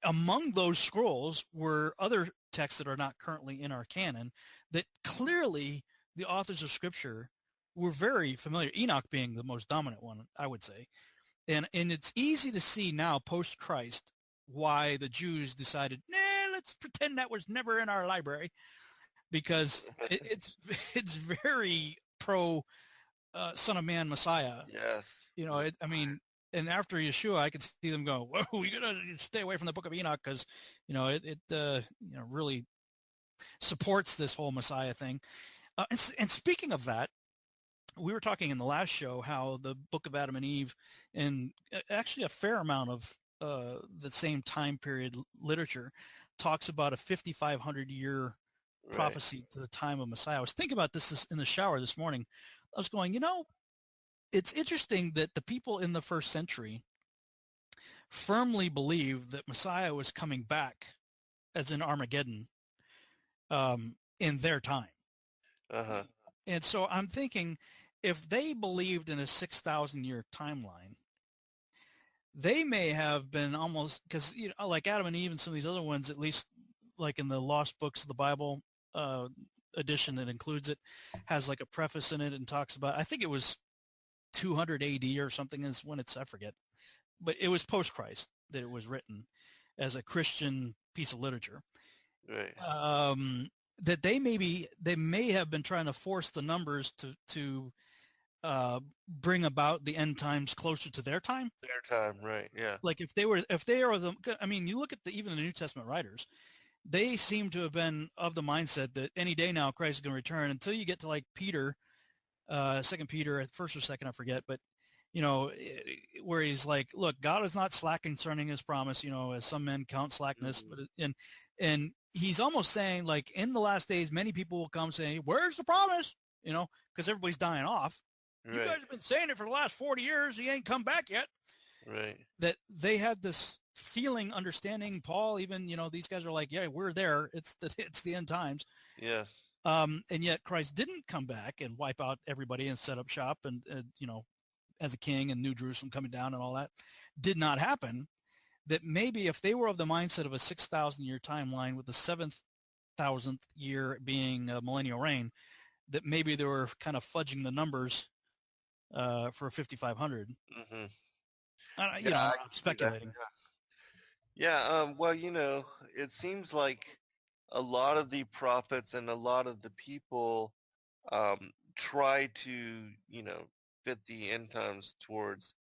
among those scrolls were other texts that are not currently in our canon that clearly the authors of Scripture were very familiar, Enoch being the most dominant one, I would say. And it's easy to see now, post-Christ, why the Jews decided, let's pretend that was never in our library, because it's very pro Son of Man Messiah. Yes. You know, and after Yeshua, I could see them go, whoa, we got to stay away from the Book of Enoch because, it really supports this whole Messiah thing. And speaking of that, we were talking in the last show how the Book of Adam and Eve, and actually a fair amount of the same time period literature, talks about a 5,500-year prophecy to the time of Messiah. I was thinking about this in the shower this morning. I was going, it's interesting that the people in the first century firmly believed that Messiah was coming back, as in Armageddon, in their time. Uh-huh. And so I'm thinking, if they believed in a 6,000-year timeline, they may have been almost, because like Adam and Eve and some of these other ones, at least like in the Lost Books of the Bible edition that includes it, has like a preface in it and talks about, I think it was 200 AD or something is when it's, I forget, but it was post-Christ that it was written as a Christian piece of literature. Right. That they may have been trying to force the numbers to bring about the end times closer to their time. Their time, right? Yeah. Like if they are the, I mean, you look at even the New Testament writers, they seem to have been of the mindset that any day now Christ is going to return, until you get to like Peter, 2 Peter, at first or second, I forget, but where he's like, look, God is not slack concerning his promise, as some men count slackness, but and he's almost saying, like, in the last days, many people will come saying, where's the promise? Because everybody's dying off. Right. You guys have been saying it for the last 40 years. He ain't come back yet. Right. That they had this feeling, understanding, Paul, even, these guys are like, yeah, we're there. It's the end times. Yes. And yet Christ didn't come back and wipe out everybody and set up shop and as a king, and New Jerusalem coming down and all that did not happen. That maybe if they were of the mindset of a 6,000-year timeline with the 7,000th year being a millennial reign, that maybe they were kind of fudging the numbers for 5,500. Mm-hmm. I'm speculating. Yeah. Well, it seems like a lot of the prophets and a lot of the people try to, fit the end times towards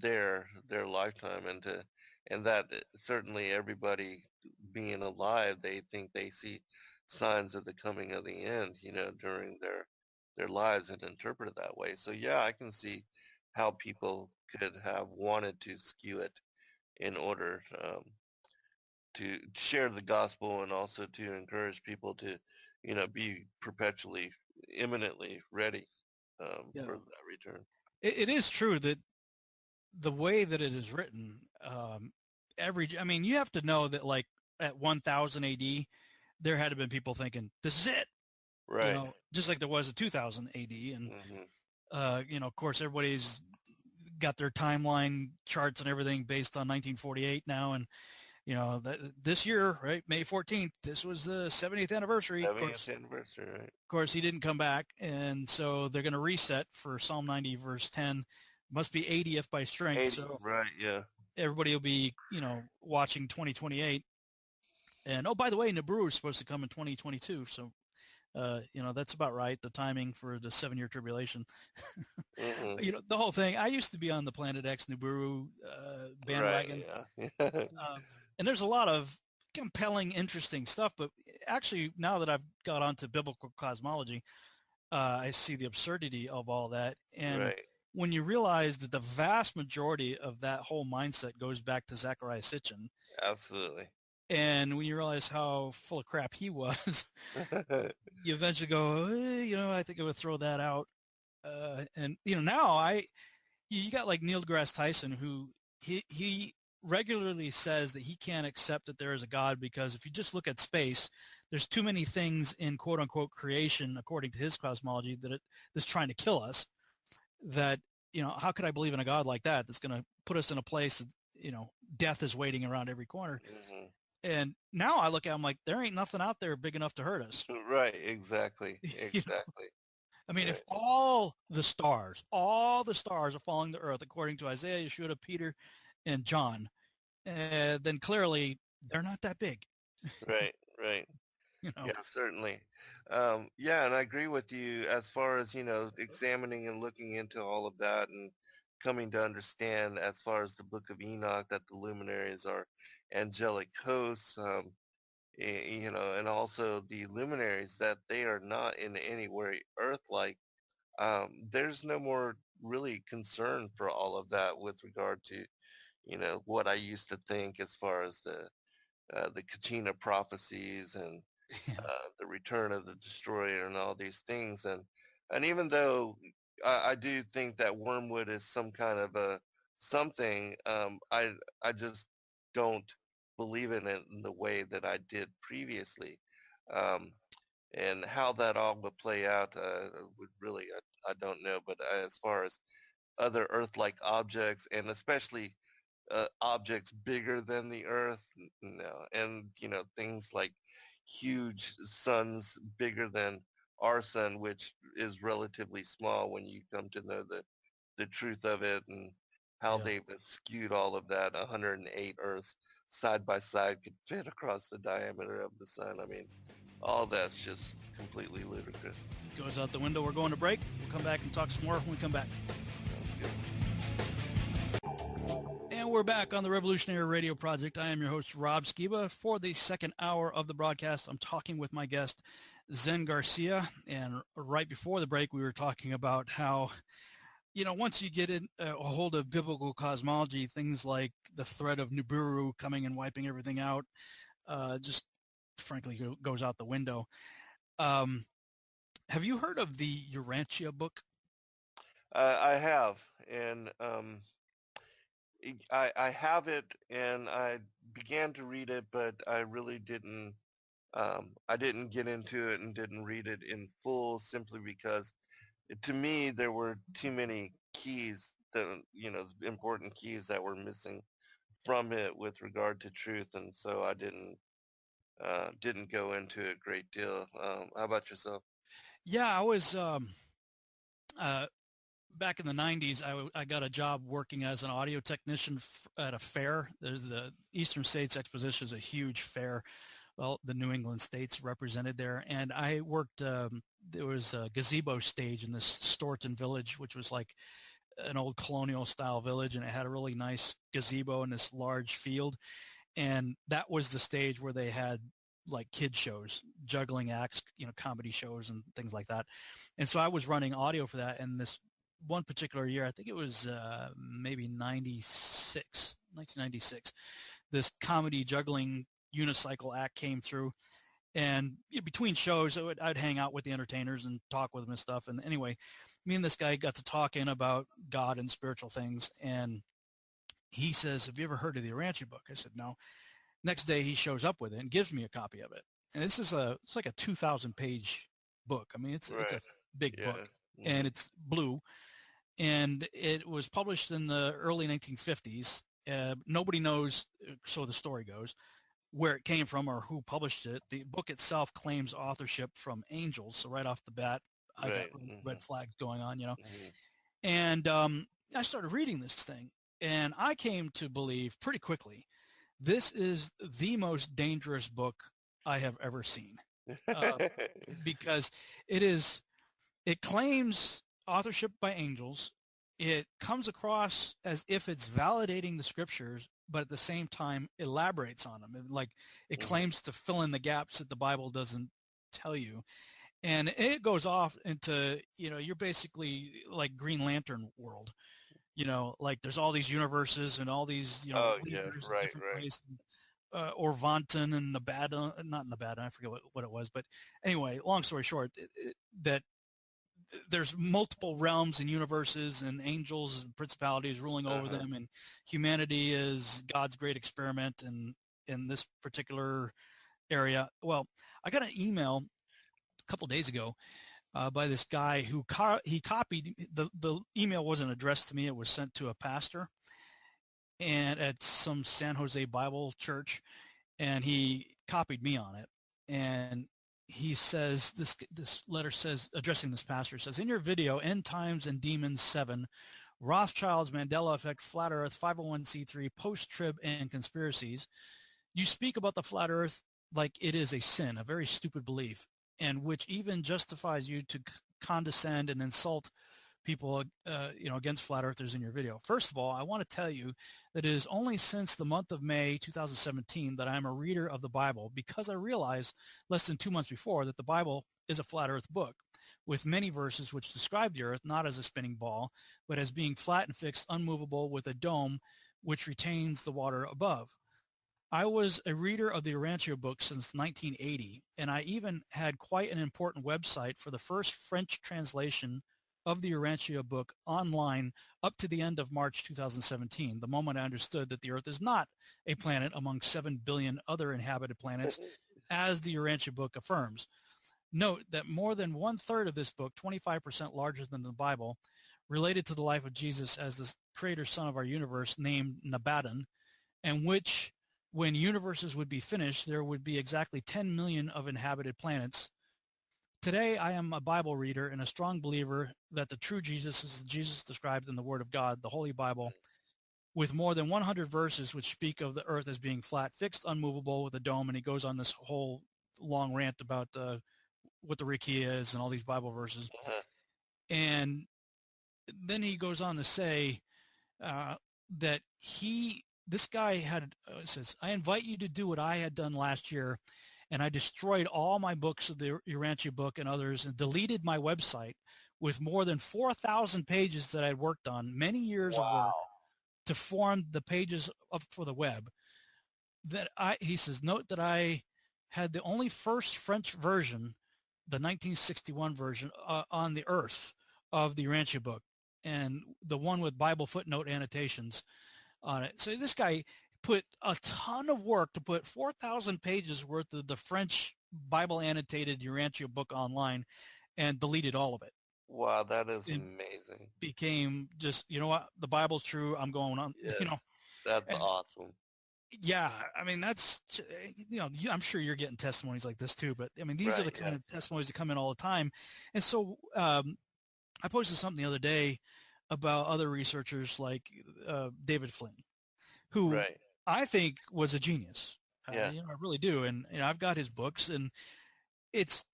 their lifetime, and that certainly everybody being alive, they think they see signs of the coming of the end, during their lives, and interpret it that way. So yeah, I can see how people could have wanted to skew it in order to share the gospel, and also to encourage people to, be perpetually, imminently ready for that return. It is true that the way that it is written, you have to know that like at 1000 AD, there had to have been people thinking, this is it. Right. Just like there was at 2000 AD. And, of course, everybody's got their timeline charts and everything based on 1948 now. And, this year, right, May 14th, this was the 70th anniversary. 70th anniversary, right. Of course, he didn't come back. And so they're going to reset for Psalm 90, verse 10. Must be 80th by strength. 80, so right, yeah. Everybody will be, watching 2028. And, oh, by the way, Nibiru is supposed to come in 2022. So, that's about right, the timing for the 7-year tribulation. Mm-hmm. The whole thing. I used to be on the Planet X Nibiru bandwagon. Right, yeah. And there's a lot of compelling, interesting stuff. But actually, now that I've got onto biblical cosmology, I see the absurdity of all that. And when you realize that the vast majority of that whole mindset goes back to Zecharia Sitchin. Absolutely. And when you realize how full of crap he was, you eventually go, I think I would throw that out. And now you got like Neil deGrasse Tyson, who he regularly says that he can't accept that there is a God, because if you just look at space, there's too many things in quote unquote creation, according to his cosmology, that's trying to kill us, that how could I believe in a God like that that's going to put us in a place that, death is waiting around every corner? Hmm. And now I look at them like there ain't nothing out there big enough to hurt us. Right. Exactly. You know? Exactly. I mean, Right. if all the stars are falling to earth, according to Isaiah, Yeshua, Peter, and John, then clearly they're not that big. Right. Right. You know? Yeah, certainly. Yeah, and I agree with you as far as, examining and looking into all of that and coming to understand as far as the Book of Enoch that the luminaries are angelic hosts, and also the luminaries that they are not in any way earth-like. There's no more really concern for all of that with regard to, what I used to think as far as the Kachina prophecies and Yeah. the return of the destroyer and all these things. And even though I do think that wormwood is some kind of a something, I just don't believe in it in the way that I did previously. Um, and how that all would play out would really, I don't know. But as far as other Earth-like objects, and especially objects bigger than the Earth, no. And, things like huge suns bigger than our sun, which is relatively small when you come to know the truth of it and how Yeah. they've skewed all of that. 108 Earths side by side could fit across the diameter of the sun. I mean, all that's just completely ludicrous. Goes out the window. We're going to break. We'll come back and talk some more when we come back. Sounds good. And we're back on the Revolutionary Radio Project. I am your host, Rob Skiba. For the second hour of the broadcast, I'm talking with my guest, Zen Garcia. And right before the break, we were talking about how, once you get in a hold of biblical cosmology, things like the threat of Nibiru coming and wiping everything out, just frankly goes out the window. Have you heard of the Urantia Book? I have, and I have it, and I began to read it, but I really didn't. I didn't get into it and didn't read it in full, simply because, to me, there were too many keys, important keys that were missing from it with regard to truth, and so I didn't go into it a great deal. How about yourself? Yeah, I was back in the 90s. I got a job working as an audio technician at a fair. There's the Eastern States Exposition is a huge fair. Well, the New England states represented there. And I worked, there was a gazebo stage in this Storeton village, which was like an old colonial style village. And it had a really nice gazebo in this large field. And that was the stage where they had like kid shows, juggling acts, comedy shows and things like that. And so I was running audio for that. And this one particular year, I think it was maybe 1996, this comedy juggling unicycle act came through. And between shows, I'd hang out with the entertainers and talk with them and stuff. And anyway, me and this guy got to talking about God and spiritual things. And he says, "Have you ever heard of the Urantia Book?" I said, "No." Next day, he shows up with it and gives me a copy of it. And this is it's like a 2,000 page book. I mean, it's Right. a big Yeah. book, and it's blue. And it was published in the early 1950s. Nobody knows, so the story goes, where it came from or who published it. The book itself claims authorship from angels. So right off the bat, I Right. got red flags going on, Mhm. And I started reading this thing, and I came to believe pretty quickly, this is the most dangerous book I have ever seen, because it claims authorship by angels. It comes across as if it's validating the scriptures, but at the same time elaborates on them. And like it claims to fill in the gaps that the Bible doesn't tell you. And it goes off into, you're basically like Green Lantern world, like there's all these universes and all these, Oh, yeah. leaders in Right. different Right. places. Or Vanton and Nevada, not Nevada, I forget what it was. But anyway, long story short, that there's multiple realms and universes and angels and principalities ruling over them, and humanity is God's great experiment in this particular area. Well, I got an email a couple days ago by this guy who he copied the email. Wasn't addressed to me. It was sent to a pastor and at some San Jose Bible church, and he copied me on it. And he says, this letter says, addressing this pastor, says, in your video, End Times and Demons 7, Rothschild's Mandela Effect, Flat Earth, 501c3, Post-Trib, and Conspiracies, you speak about the Flat Earth like it is a sin, a very stupid belief, and which even justifies you to condescend and insult people, against flat earthers in your video. First of all, I want to tell you that it is only since the month of May 2017 that I am a reader of the Bible, because I realized less than 2 months before that the Bible is a flat earth book with many verses which describe the earth not as a spinning ball, but as being flat and fixed, unmovable, with a dome which retains the water above. I was a reader of the Urantia Book since 1980, and I even had quite an important website for the first French translation of the Urantia Book online up to the end of March 2017, the moment I understood that the Earth is not a planet among 7 billion other inhabited planets, as the Urantia Book affirms. Note that more than one-third of this book, 25% larger than the Bible, related to the life of Jesus as the creator son of our universe named Nabadan, and which, when universes would be finished, there would be exactly 10 million of inhabited planets. Today, I am a Bible reader and a strong believer that the true Jesus is the Jesus described in the Word of God, the Holy Bible, with more than 100 verses which speak of the earth as being flat, fixed, unmovable, with a dome, and he goes on this whole long rant about what the Rikia is and all these Bible verses. And then he goes on to say that this guy says, I invite you to do what I had done last year, and I destroyed all my books of the Urantia Book and others and deleted my website with more than 4,000 pages that I'd worked on, many years of work to form the pages for the web. He says, note that I had the only first French version, the 1961 version, on the earth of the Urantia Book, and the one with Bible footnote annotations on it. So this guy put a ton of work to put 4,000 pages worth of the French Bible annotated Urantia Book online and deleted all of it. Wow, that is amazing. Became just, you know what, the Bible's true. I'm going on, Yes, That's awesome. Yeah, I mean, that's, I'm sure you're getting testimonies like this too, but I mean, these are the kind of testimonies that come in all the time. And so I posted something the other day about other researchers like David Flynn, who I think was a genius. I really do. And I've got his books, and it's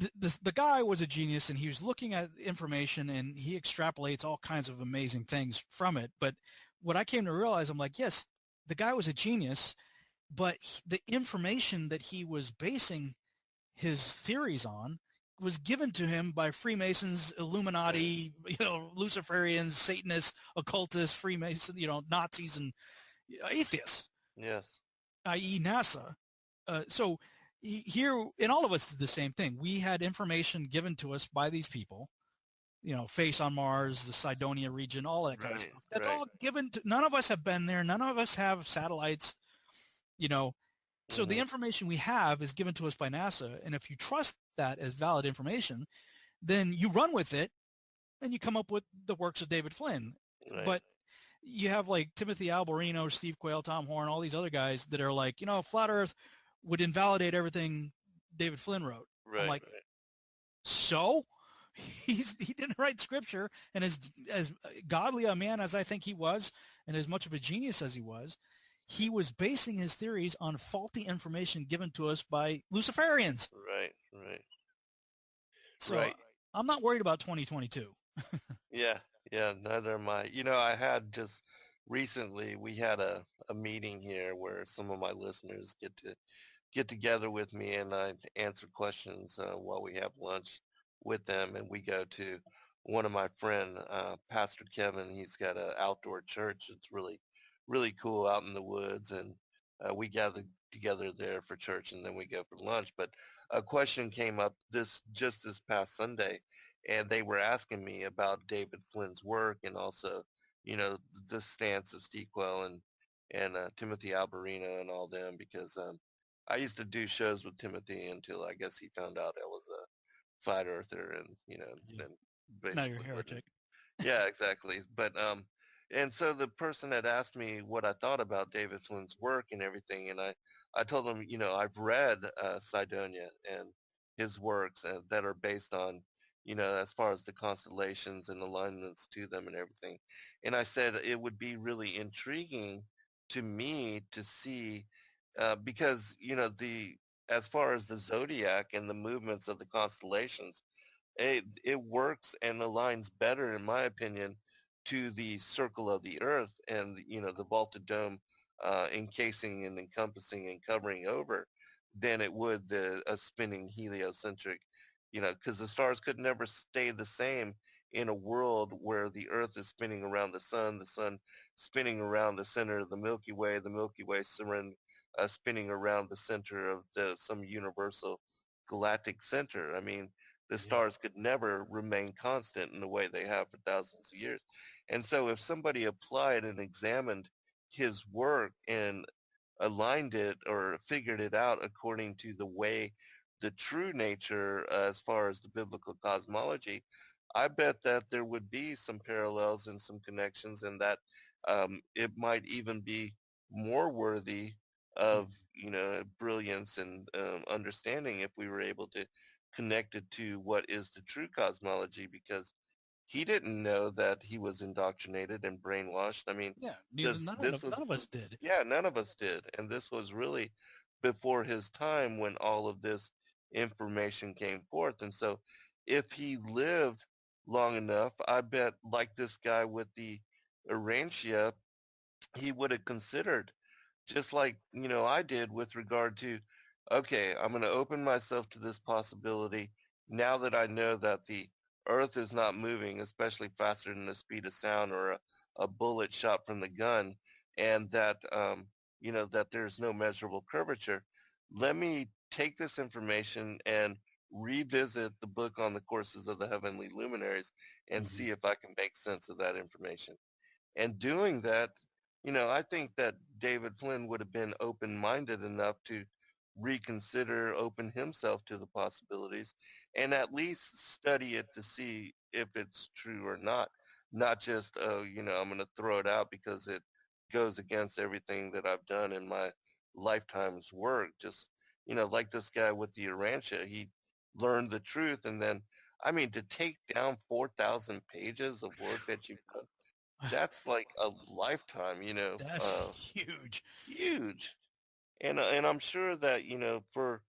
the guy was a genius, and he was looking at information and he extrapolates all kinds of amazing things from it. But what I came to realize, I'm like, yes, the guy was a genius, but the information that he was basing his theories on was given to him by Freemasons, Illuminati, Luciferians, Satanists, occultists, Freemasons, Nazis, and atheists. Yes. I.e. NASA. So here, and all of us did the same thing. We had information given to us by these people, face on Mars, the Cydonia region, all that kind of stuff. That's all given to, none of us have been there. None of us have satellites, So the information we have is given to us by NASA. And if you trust that as valid information, then you run with it and you come up with the works of David Flynn. Right. But you have like Timothy Alberino, Steve Quayle, Tom Horn, all these other guys that are like, flat Earth would invalidate everything David Flynn wrote. Right. I'm like, so he didn't write scripture, and as godly a man as I think he was, and as much of a genius as he was basing his theories on faulty information given to us by Luciferians. Right. So I'm not worried about 2022. Yeah, neither am I. I had just recently, we had a meeting here where some of my listeners get together with me, and I answer questions while we have lunch with them, and we go to one of my friend, Pastor Kevin. He's got an outdoor church. It's really, really cool out in the woods, and we gather together there for church, and then we go for lunch. But a question came up this past Sunday, and they were asking me about David Flynn's work, and also, the stance of Steve Quayle and Timothy Alberino and all them, because I used to do shows with Timothy until I guess he found out I was flat earther, and Yeah. then Now you're a basically wouldn't. heretic. Yeah, exactly. But and so the person had asked me what I thought about David Flynn's work and everything, and I told him, I've read Sidonia and his works that are based on, as far as the constellations and alignments to them and everything. And I said it would be really intriguing to me to see, because, as far as the zodiac and the movements of the constellations, it works and aligns better, in my opinion, to the circle of the Earth and the vaulted dome encasing and encompassing and covering over than it would a spinning heliocentric, because the stars could never stay the same in a world where the Earth is spinning around the sun spinning around the center of the Milky Way spinning around the center of some universal galactic center. I mean, the Yeah. stars could never remain constant in the way they have for thousands of years. And so if somebody applied and examined his work and aligned it or figured it out according to the way, the true nature as far as the biblical cosmology, I bet that there would be some parallels and some connections, and that it might even be more worthy of, brilliance and understanding if we were able to connect it to what is the true cosmology, because he didn't know that he was indoctrinated and brainwashed. I mean, Yeah. this was, None of us did. yeah, none of us did. And this was really before his time when all of this information came forth. And so if he lived long enough, I bet, like this guy with the Urantia, he would have considered, just like, I did with regard to, okay, I'm going to open myself to this possibility now that I know that the Earth is not moving, especially faster than the speed of sound or a bullet shot from the gun, and that, that there's no measurable curvature. Let me take this information and revisit the book on the courses of the heavenly luminaries and Hmm. see if I can make sense of that information. And doing that, I think that David Flynn would have been open-minded enough to reconsider, open himself to the possibilities, and at least study it to see if it's true or not. Not just, oh, I'm going to throw it out because it goes against everything that I've done in my lifetime's work. Just, like this guy with the Urantia, he learned the truth, and then, I mean, to take down 4,000 pages of work that you've done, that's like a lifetime, That's huge. huge. And I'm sure that, for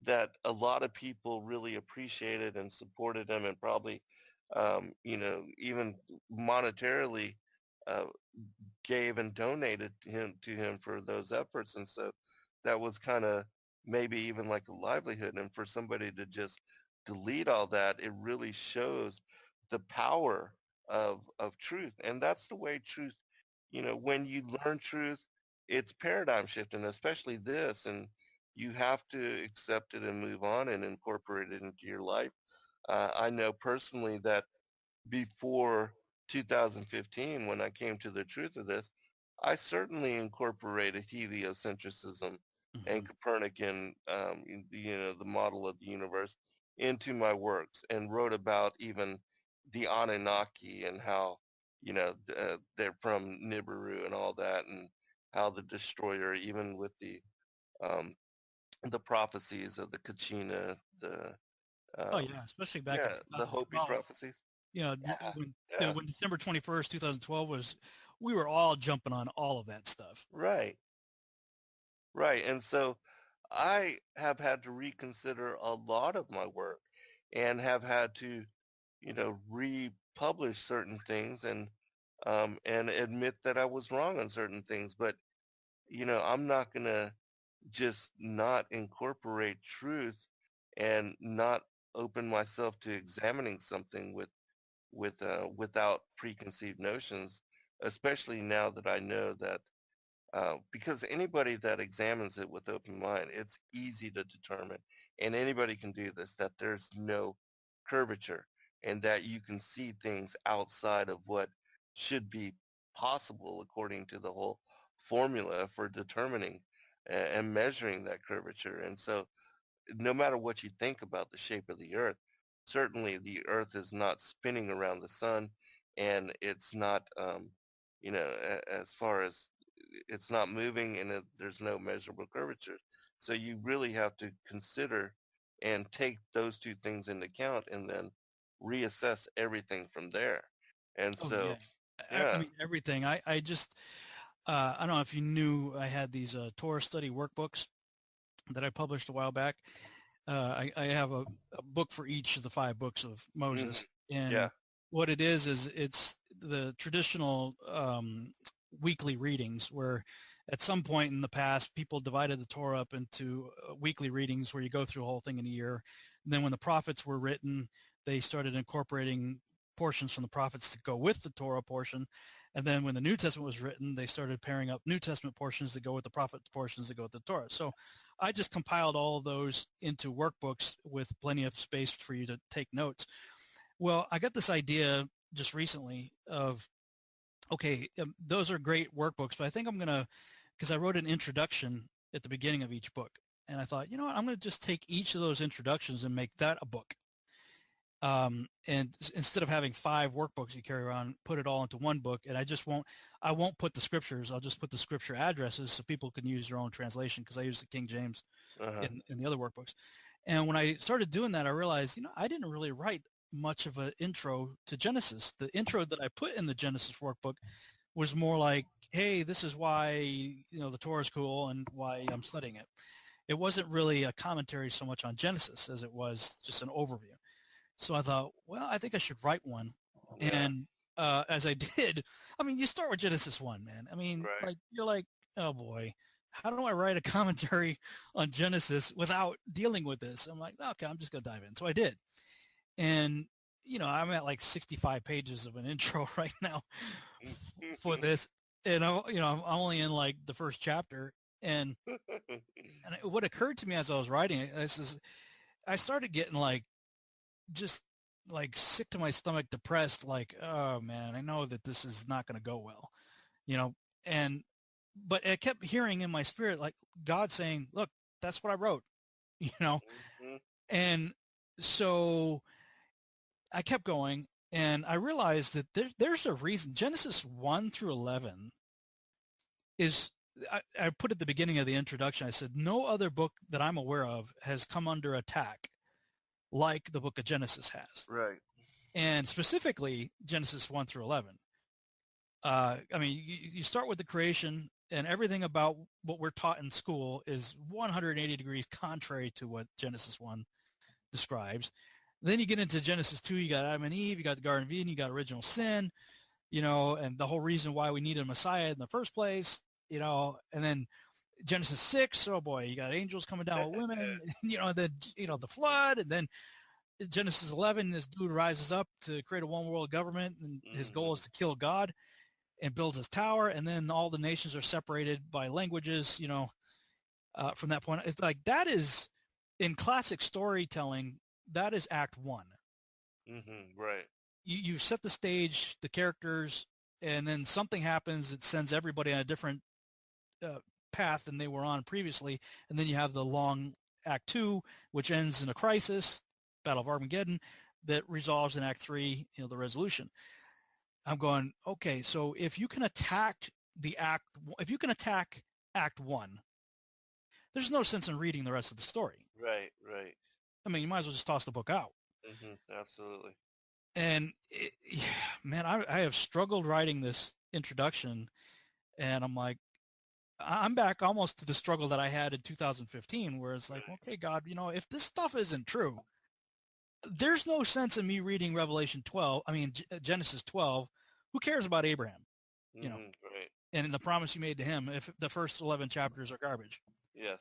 that a lot of people really appreciated and supported him, and probably, even monetarily uh, gave and donated to him for those efforts. And so that was kind of maybe even like a livelihood. And for somebody to just delete all that, it really shows the power of truth. And that's the way truth, when you learn truth, it's paradigm shifting, especially this, and you have to accept it and move on and incorporate it into your life. I know personally that before 2015, when I came to the truth of this, I certainly incorporated heliocentrism Hmm. and Copernican, the model of the universe, into my works, and wrote about even the Anunnaki and how, they're from Nibiru and all that, and how the destroyer, even with um, the prophecies of the Kachina, Oh um, yeah, especially back in yeah, the Hopi 2012. prophecies. D- Yeah, when yeah, when December 21st, 2012 was, we were all jumping on all of that stuff. right, right. And so I have had to reconsider a lot of my work, and have had to, republish certain things, and admit that I was wrong on certain things. But, I'm not gonna just not incorporate truth and not open myself to examining something without preconceived notions, especially now that I know that, because anybody that examines it with open mind, it's easy to determine, and anybody can do this, that there's no curvature, and that you can see things outside of what should be possible according to the whole formula for determining and measuring that curvature. And so no matter what you think about the shape of the earth, certainly the Earth is not spinning around the sun, and it's not, as far as it's not moving, and there's no measurable curvature. So you really have to consider and take those two things into account, and then reassess everything from there. And Oh yeah. so, I yeah. mean everything. I just I don't know if you knew I had these Torah study workbooks that I published a while back. I have a book for each of the 5 books of Mhm. Moses, Yeah. and what it is it's the traditional weekly readings where at some point in the past people divided the Torah up into weekly readings where you go through the whole thing in a year. And then when the prophets were written, they started incorporating portions from the prophets to go with the Torah portion. And then when the New Testament was written, they started pairing up New Testament portions to go with the prophet portions to go with the Torah. So I just compiled all of those into workbooks with plenty of space for you to take notes. Well, I got this idea just recently of, okay, those are great workbooks, but I think I'm going to, because I wrote an introduction at the beginning of each book. And I thought, you know what, I'm going to just take each of those introductions and make that a book. And instead of having 5 workbooks you carry around, put it all into one book. And I won't put the scriptures. I'll just put the scripture addresses so people can use their own translation, because I use the King James Uh-huh. in the other workbooks. And when I started doing that, I realized, I didn't really write much of an intro to Genesis. The intro that I put in the Genesis workbook was more like, hey, this is why, the Torah is cool and why I'm studying it. It wasn't really a commentary so much on Genesis as it was just an overview. So I thought, well, I think I should write one. Yeah. And as I did, I mean, you start with Genesis 1, man. I mean, Right. you're like, oh boy, how do I write a commentary on Genesis without dealing with this? I'm like, okay, I'm just going to dive in. So I did. And, I'm at like 65 pages of an intro right now for this. And, I'm only in like the first chapter. And what occurred to me as I was writing it, I started getting like, just like sick to my stomach, depressed, like, oh man, I know that this is not going to go well, and, but I kept hearing in my spirit, like God saying, look, that's what I wrote, you know, Mhm. and so I kept going, and I realized that there's a reason Genesis 1 through 11 is, I put at the beginning of the introduction, I said, no other book that I'm aware of has come under attack like the book of Genesis has. Right. And specifically Genesis 1 through 11. I mean, you start with the creation, and everything about what we're taught in school is 180 degrees contrary to what Genesis 1 describes. Then you get into Genesis 2, you got Adam and Eve, you got the Garden of Eden, you got original sin, and the whole reason why we needed a Messiah in the first place, and then Genesis 6, oh boy, you got angels coming down with women, then, the flood, and then Genesis 11, this dude rises up to create a one world government, and his goal is to kill God and build his tower. And then all the nations are separated by languages, from that point. It's like, that is, in classic storytelling, that is act 1. Right. You set the stage, the characters, and then something happens that sends everybody on a different path than they were on previously. And then you have the long act 2, which ends in a crisis, Battle of Armageddon, that resolves in act 3, the resolution. I'm going, okay, so if you can attack act 1, there's no sense in reading the rest of the story. Right. Right. I mean, you might as well just toss the book out. Absolutely. And man, I have struggled writing this introduction, and I'm like, I'm back almost to the struggle that I had in 2015, where it's like, okay, God, if this stuff isn't true, there's no sense in me reading Genesis 12. Who cares about Abraham? Right. And the promise you made to him if the first 11 chapters are garbage. Yes.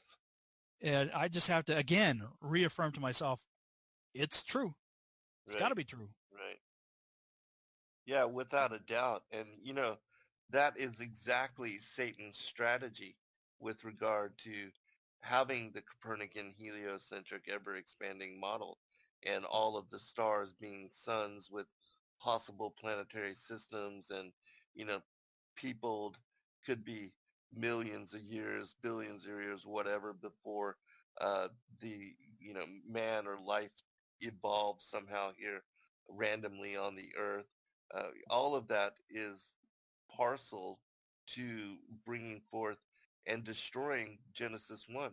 And I just have to, again, reaffirm to myself, it's true. It's got to be true. Right. Yeah, without a doubt. And, that is exactly Satan's strategy with regard to having the Copernican heliocentric ever-expanding model and all of the stars being suns with possible planetary systems, and, peopled, could be millions of years, billions of years, whatever, before the, man or life evolved somehow here randomly on the earth. All of that is parcel to bringing forth and destroying Genesis 1.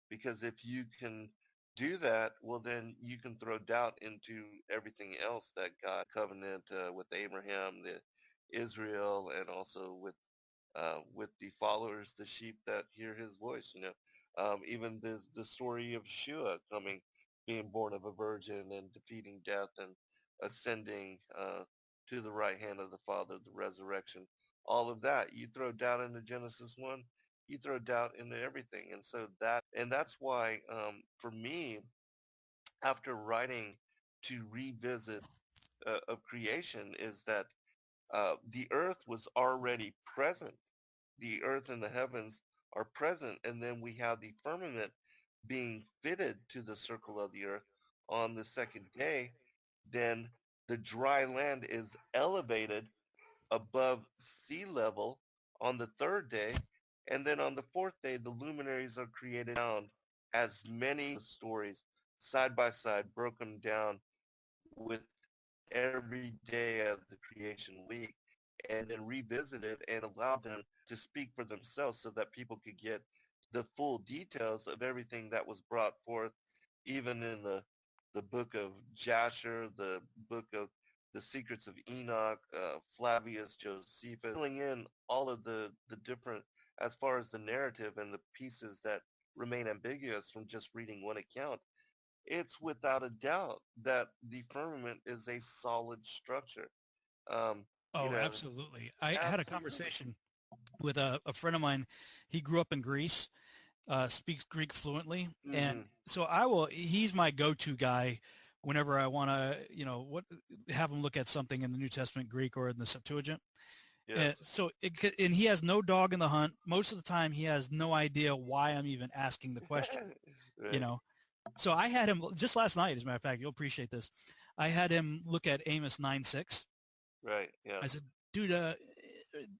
Because if you can do that, well, then you can throw doubt into everything else that God covenant with Abraham, the Israel, and also with the followers, the sheep that hear his voice. Even the story of Yeshua coming, being born of a virgin and defeating death and ascending to the right hand of the Father, the resurrection, all of that. You throw doubt into Genesis 1, you throw doubt into everything. And that's why, for me, after writing to revisit of creation, is that the earth was already present. The earth and the heavens are present, and then we have the firmament being fitted to the circle of the earth on the second day. Then the dry land is elevated above sea level on the third day, and then on the fourth day the luminaries are created down as many stories side by side, broken down with every day of the creation week, and then revisited and allowed them to speak for themselves so that people could get the full details of everything that was brought forth, even in the book of Jasher, the book of the Secrets of Enoch, Flavius Josephus, filling in all of the different, as far as the narrative and the pieces that remain ambiguous from just reading one account. It's without a doubt that the firmament is a solid structure. Oh, absolutely. I had a conversation with a friend of mine. He grew up in Greece, speaks Greek fluently. Mm-hmm. And so he's my go-to guy whenever I want to, have him look at something in the New Testament Greek or in the Septuagint. Yes. And he has no dog in the hunt. Most of the time he has no idea why I'm even asking the question, Right. So I had him just last night, as a matter of fact, you'll appreciate this. I had him look at Amos 9:6. Right. Yeah. I said, dude,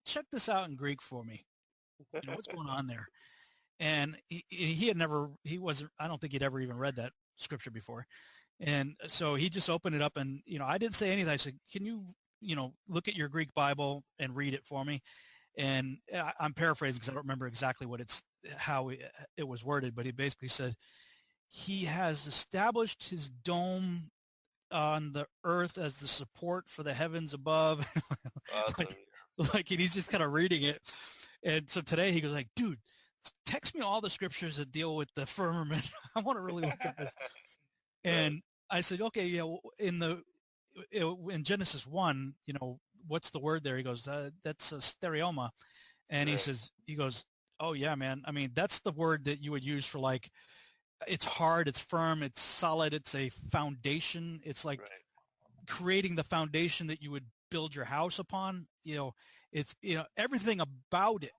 check this out in Greek for me. What's going on there? And I don't think he'd ever even read that scripture before. And so he just opened it up and, I didn't say anything. I said, can you, look at your Greek Bible and read it for me? And I'm paraphrasing because I don't remember exactly how it was worded, but he basically said, he has established his dome on the earth as the support for the heavens above. Awesome. and he's just kind of reading it. And so today he goes like, dude, text me all the scriptures that deal with the firmament. I want to really look at this. And I said, okay, in Genesis 1, what's the word there? He goes, that's a stereoma. And he goes, oh yeah, man. I mean, that's the word that you would use for like, it's hard, it's firm, it's solid, it's a foundation. It's like creating the foundation that you would build your house upon. It's, everything about it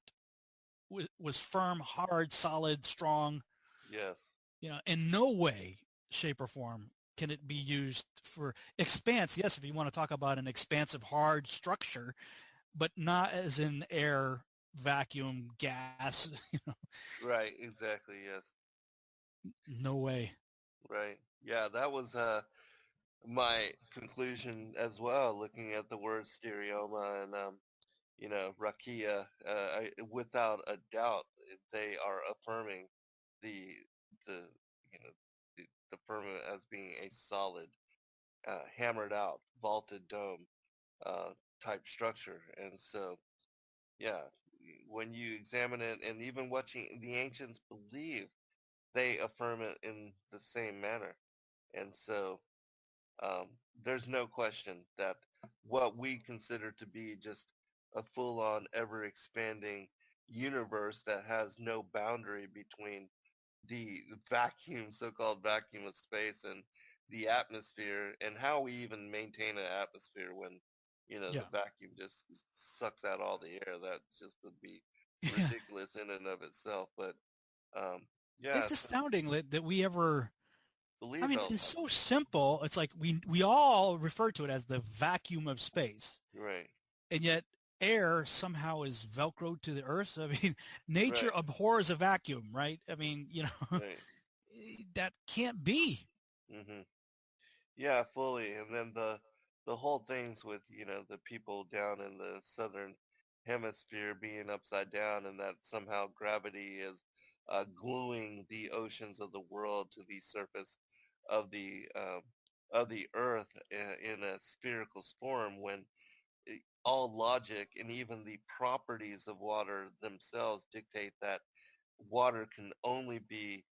was firm, hard, solid, strong. Yes. In no way, shape, or form can it be used for expanse. Yes, if you want to talk about an expansive, hard structure, but not as in air, vacuum, gas. Right. Exactly. Yes. No way. Right. Yeah, that was my conclusion as well, looking at the word stereoma and rakia. Without a doubt, they are affirming the the firmament as being a solid, hammered out, vaulted dome type structure. And so, yeah, when you examine it, and even watching the ancients believe, they affirm it in the same manner. And so there's no question that what we consider to be just a full-on, ever-expanding universe that has no boundary between the vacuum, so-called vacuum of space, and the atmosphere, and how we even maintain an atmosphere when, the vacuum just sucks out all the air. That just would be ridiculous in and of itself. But yeah, it's astounding that we ever believe. I mean, it's so simple. It's like we all refer to it as the vacuum of space, Right. and yet air somehow is velcroed to the earth. I mean, nature abhors a vacuum, right? I mean, Right. that can't be. Mm-hmm. Yeah, fully. And then the whole things with, the people down in the southern hemisphere being upside down, and that somehow gravity is gluing the oceans of the world to the surface of the earth in a spherical form, when all logic and even the properties of water themselves dictate that water can only be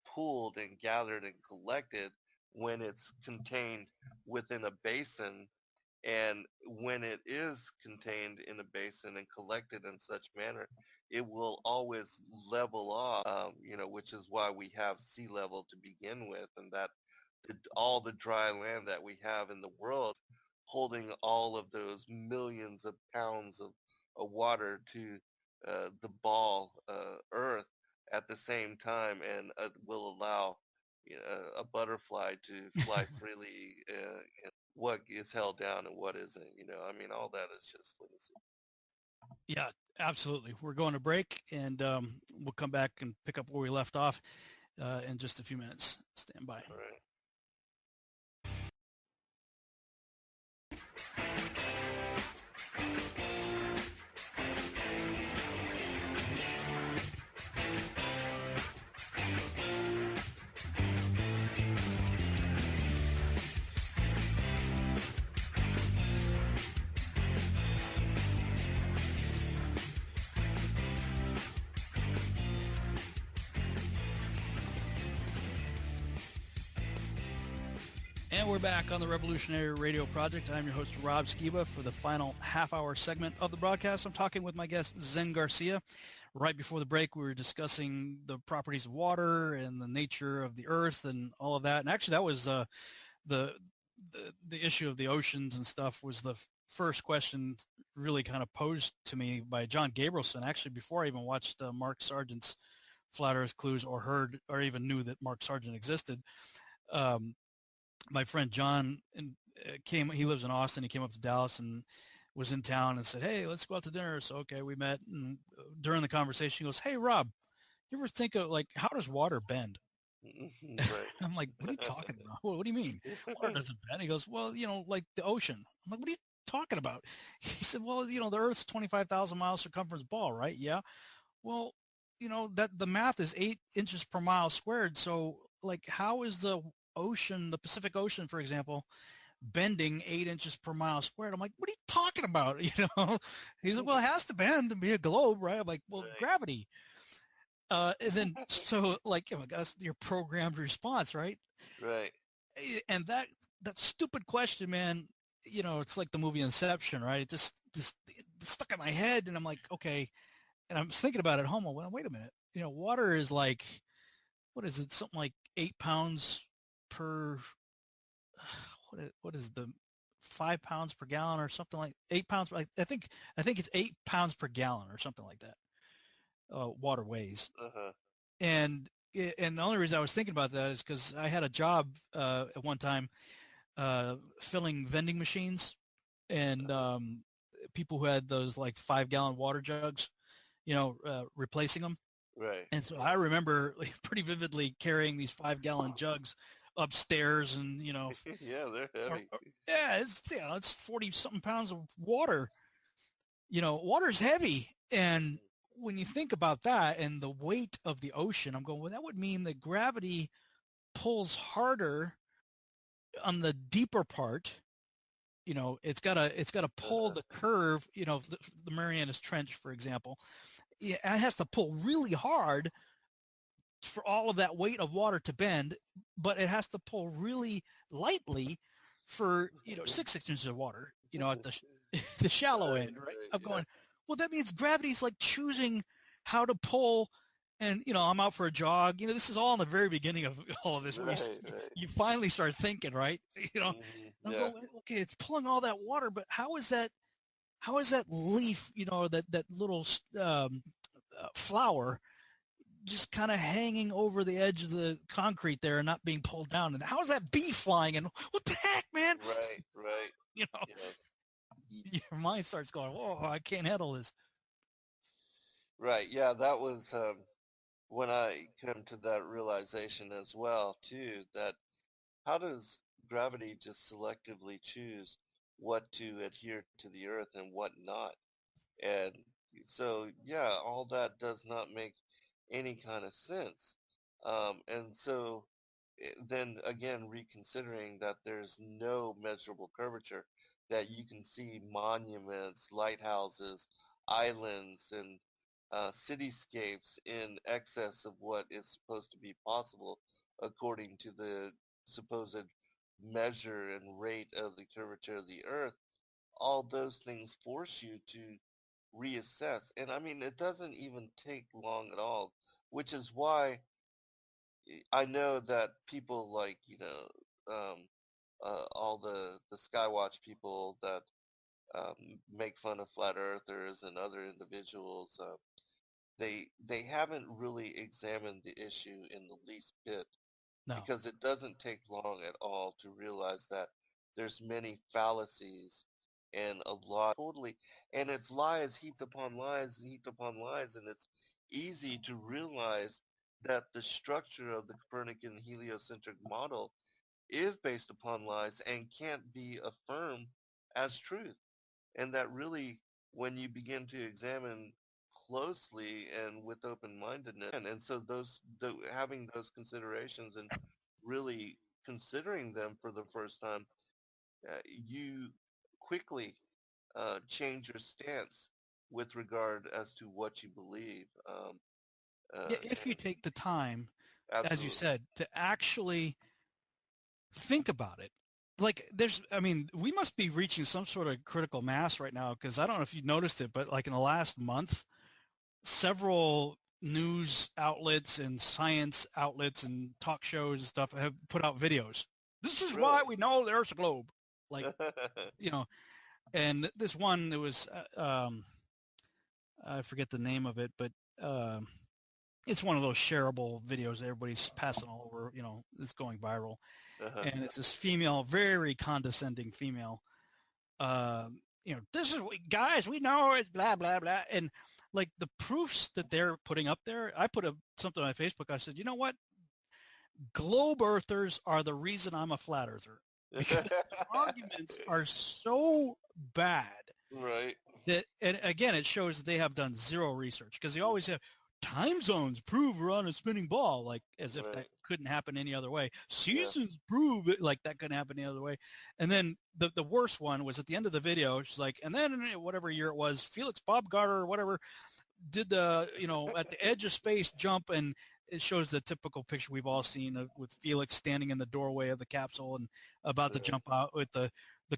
pooled and gathered and collected when it's contained within a basin. And when it is contained in a basin and collected in such manner, it will always level off, which is why we have sea level to begin with, and that all the dry land that we have in the world holding all of those millions of pounds of water to the ball earth at the same time, and will allow a butterfly to fly freely, what is held down and what isn't. I mean, all that is just lunacy. Yeah, absolutely. We're going to break, and we'll come back and pick up where we left off in just a few minutes. Stand by. All right. And we're back on the Revolutionary Radio Project. I'm your host, Rob Skiba, for the final half-hour segment of the broadcast. I'm talking with my guest, Zen Garcia. Right before the break, we were discussing the properties of water and the nature of the earth and all of that. And actually, that was the issue of the oceans and stuff was the first question really kind of posed to me by John Gabrielson, actually, before I even watched Mark Sargent's Flat Earth Clues or heard or even knew that Mark Sargent existed. My friend John he lives in Austin. He came up to Dallas and was in town and said, hey, let's go out to dinner. So, okay, we met. And during the conversation, he goes, hey, Rob, you ever think of, like, how does water bend? Right. I'm like, what are you talking about? What do you mean? Water doesn't bend. He goes, well, like the ocean. I'm like, what are you talking about? He said, well, the Earth's 25,000 miles circumference ball, right? Yeah. Well, that the math is 8 inches per mile squared. So, like, how is the ocean, the Pacific Ocean, for example, bending 8 inches per mile squared? I'm like, what are you talking about? He's like, well, it has to bend to be a globe, right? I'm like, well, Right. gravity. And then, so, like, oh my gosh, your programmed response, right? Right. And that stupid question, man, it's like the movie Inception, right? It just stuck in my head, and I'm like, okay. And I'm thinking about it at home. Well, wait a minute. Water is like, what is it? Something like 8 pounds per, what is the 5 pounds per gallon or something, like 8 pounds. I think it's 8 pounds per gallon or something like that. Water weighs. Uh-huh. And the only reason I was thinking about that is because I had a job at one time filling vending machines, and people who had those like 5-gallon water jugs, replacing them. Right. And so I remember pretty vividly carrying these 5-gallon jugs upstairs, and Yeah, they're heavy. yeah, it's 40 something pounds of water. Water's heavy, and when you think about that and the weight of the ocean, I'm going, well, that would mean that gravity pulls harder on the deeper part. It's got to pull the curve. The Marianas Trench, for example, it has to pull really hard for all of that weight of water to bend, but it has to pull really lightly for 6 inches of water. At the shallow end, right? I'm going, well, that means gravity is like choosing how to pull. And, I'm out for a jog. This is all in the very beginning of all of this. Where you finally start thinking, right? I'm going, okay, it's pulling all that water, but how is that leaf, that little flower just kind of hanging over the edge of the concrete there and not being pulled down? And how is that bee flying? And what the heck, man? Right. Yes. Your mind starts going, whoa, I can't handle this. Right. Yeah, that was when I come to that realization as well, too, that how does gravity just selectively choose what to adhere to the Earth and what not. And so, yeah, all that does not make any kind of sense. And so then again, reconsidering that there's no measurable curvature, that you can see monuments, lighthouses, islands, and cityscapes in excess of what is supposed to be possible according to the supposed measure and rate of the curvature of the Earth. All those things force you to reassess. And I mean, it doesn't even take long at all, which is why I know that people like, all the Skywatch people that make fun of flat earthers and other individuals, they haven't really examined the issue in the least bit, No. because it doesn't take long at all to realize that there's many fallacies and a lot totally, and it's lies heaped upon lies heaped upon lies, and it's easy to realize that the structure of the Copernican heliocentric model is based upon lies and can't be affirmed as truth. And that really, when you begin to examine closely and with open-mindedness, and so having those considerations and really considering them for the first time, you quickly change your stance with regard as to what you believe. Yeah, if you take the time, as you Absolutely. said, to actually think about it. Like we must be reaching some sort of critical mass right now, because I don't know if you noticed it, but like in the last month, several news outlets and science outlets and talk shows and stuff have put out videos. This is why Really? we know the Earth's a globe. Like, and this one, it was, I forget the name of it, but it's one of those shareable videos that everybody's passing all over, it's going viral. And it's this female, very condescending female, this is guys, we know it's blah, blah, blah. And like the proofs that they're putting up there, I put something on my Facebook. I said, you know what? Globe earthers are the reason I'm a flat earther, because the arguments are so bad. Right. That, and again, it shows that they have done zero research, because they always have time zones prove we're on a spinning ball, like as if that couldn't happen any other way. Seasons prove it, like that couldn't happen any other way. And then the worst one was at the end of the video. She's like, and then whatever year it was, Felix Baumgartner or whatever did the, at the edge of space jump, and it shows the typical picture we've all seen with Felix standing in the doorway of the capsule and about to jump out with the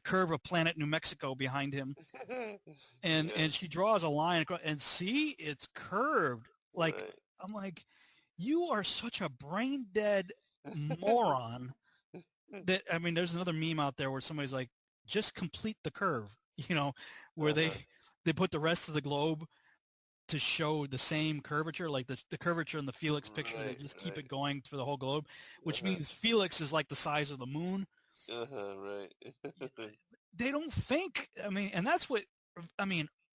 curve of planet New Mexico behind him. And she draws a line across, and see, it's curved. Like, I'm like, you are such a brain dead moron that, I mean, there's another meme out there where somebody's like, just complete the curve, where they put the rest of the globe to show the same curvature, like the curvature in the Felix picture. They just keep it going for the whole globe, which means Felix is like the size of the moon. They don't think, and that's what,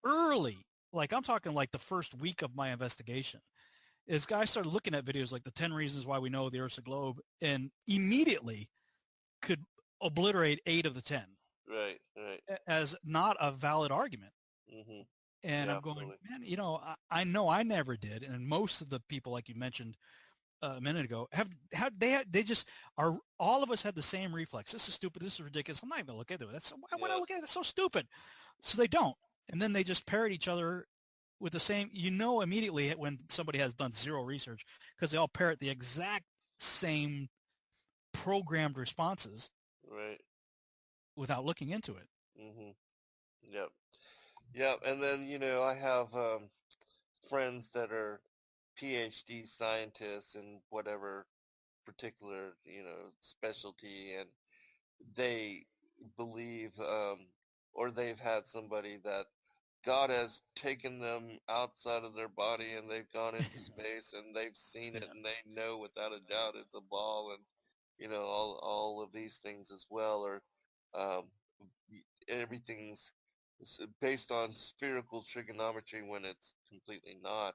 early, like I'm talking like the first week of my investigation, is guys started looking at videos like the 10 reasons why we know the Earth's a globe, and immediately could obliterate 8 of the 10 as not a valid argument. And I'm going, man, I know I never did, and most of the people, like you mentioned a minute ago, they just are. All of us had the same reflex. This is stupid. This is ridiculous. I'm not even gonna look into it. Why would I look at it? It's so stupid. So they don't, and then they just parrot each other with the same. Immediately when somebody has done zero research, because they all parrot the exact same programmed responses, without looking into it. Yep. And then I have friends that are PhD scientists in whatever particular specialty, and they believe or they've had somebody that God has taken them outside of their body and they've gone into space and they've seen it and they know without a doubt it's a ball, and all of these things as well, or everything's based on spherical trigonometry when it's completely not.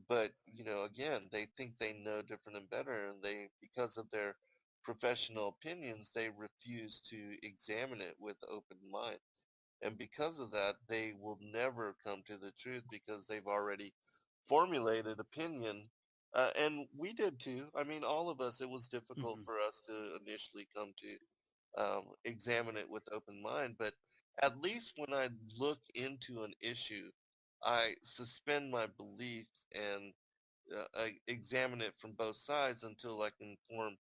But again, they think they know different and better, and because of their professional opinions, they refuse to examine it with open mind. And because of that, they will never come to the truth because they've already formulated opinion. And we did too. I mean, all of us, it was difficult Hmm. for us to initially come to examine it with open mind. But at least when I look into an issue, I suspend my belief and I examine it from both sides until I can form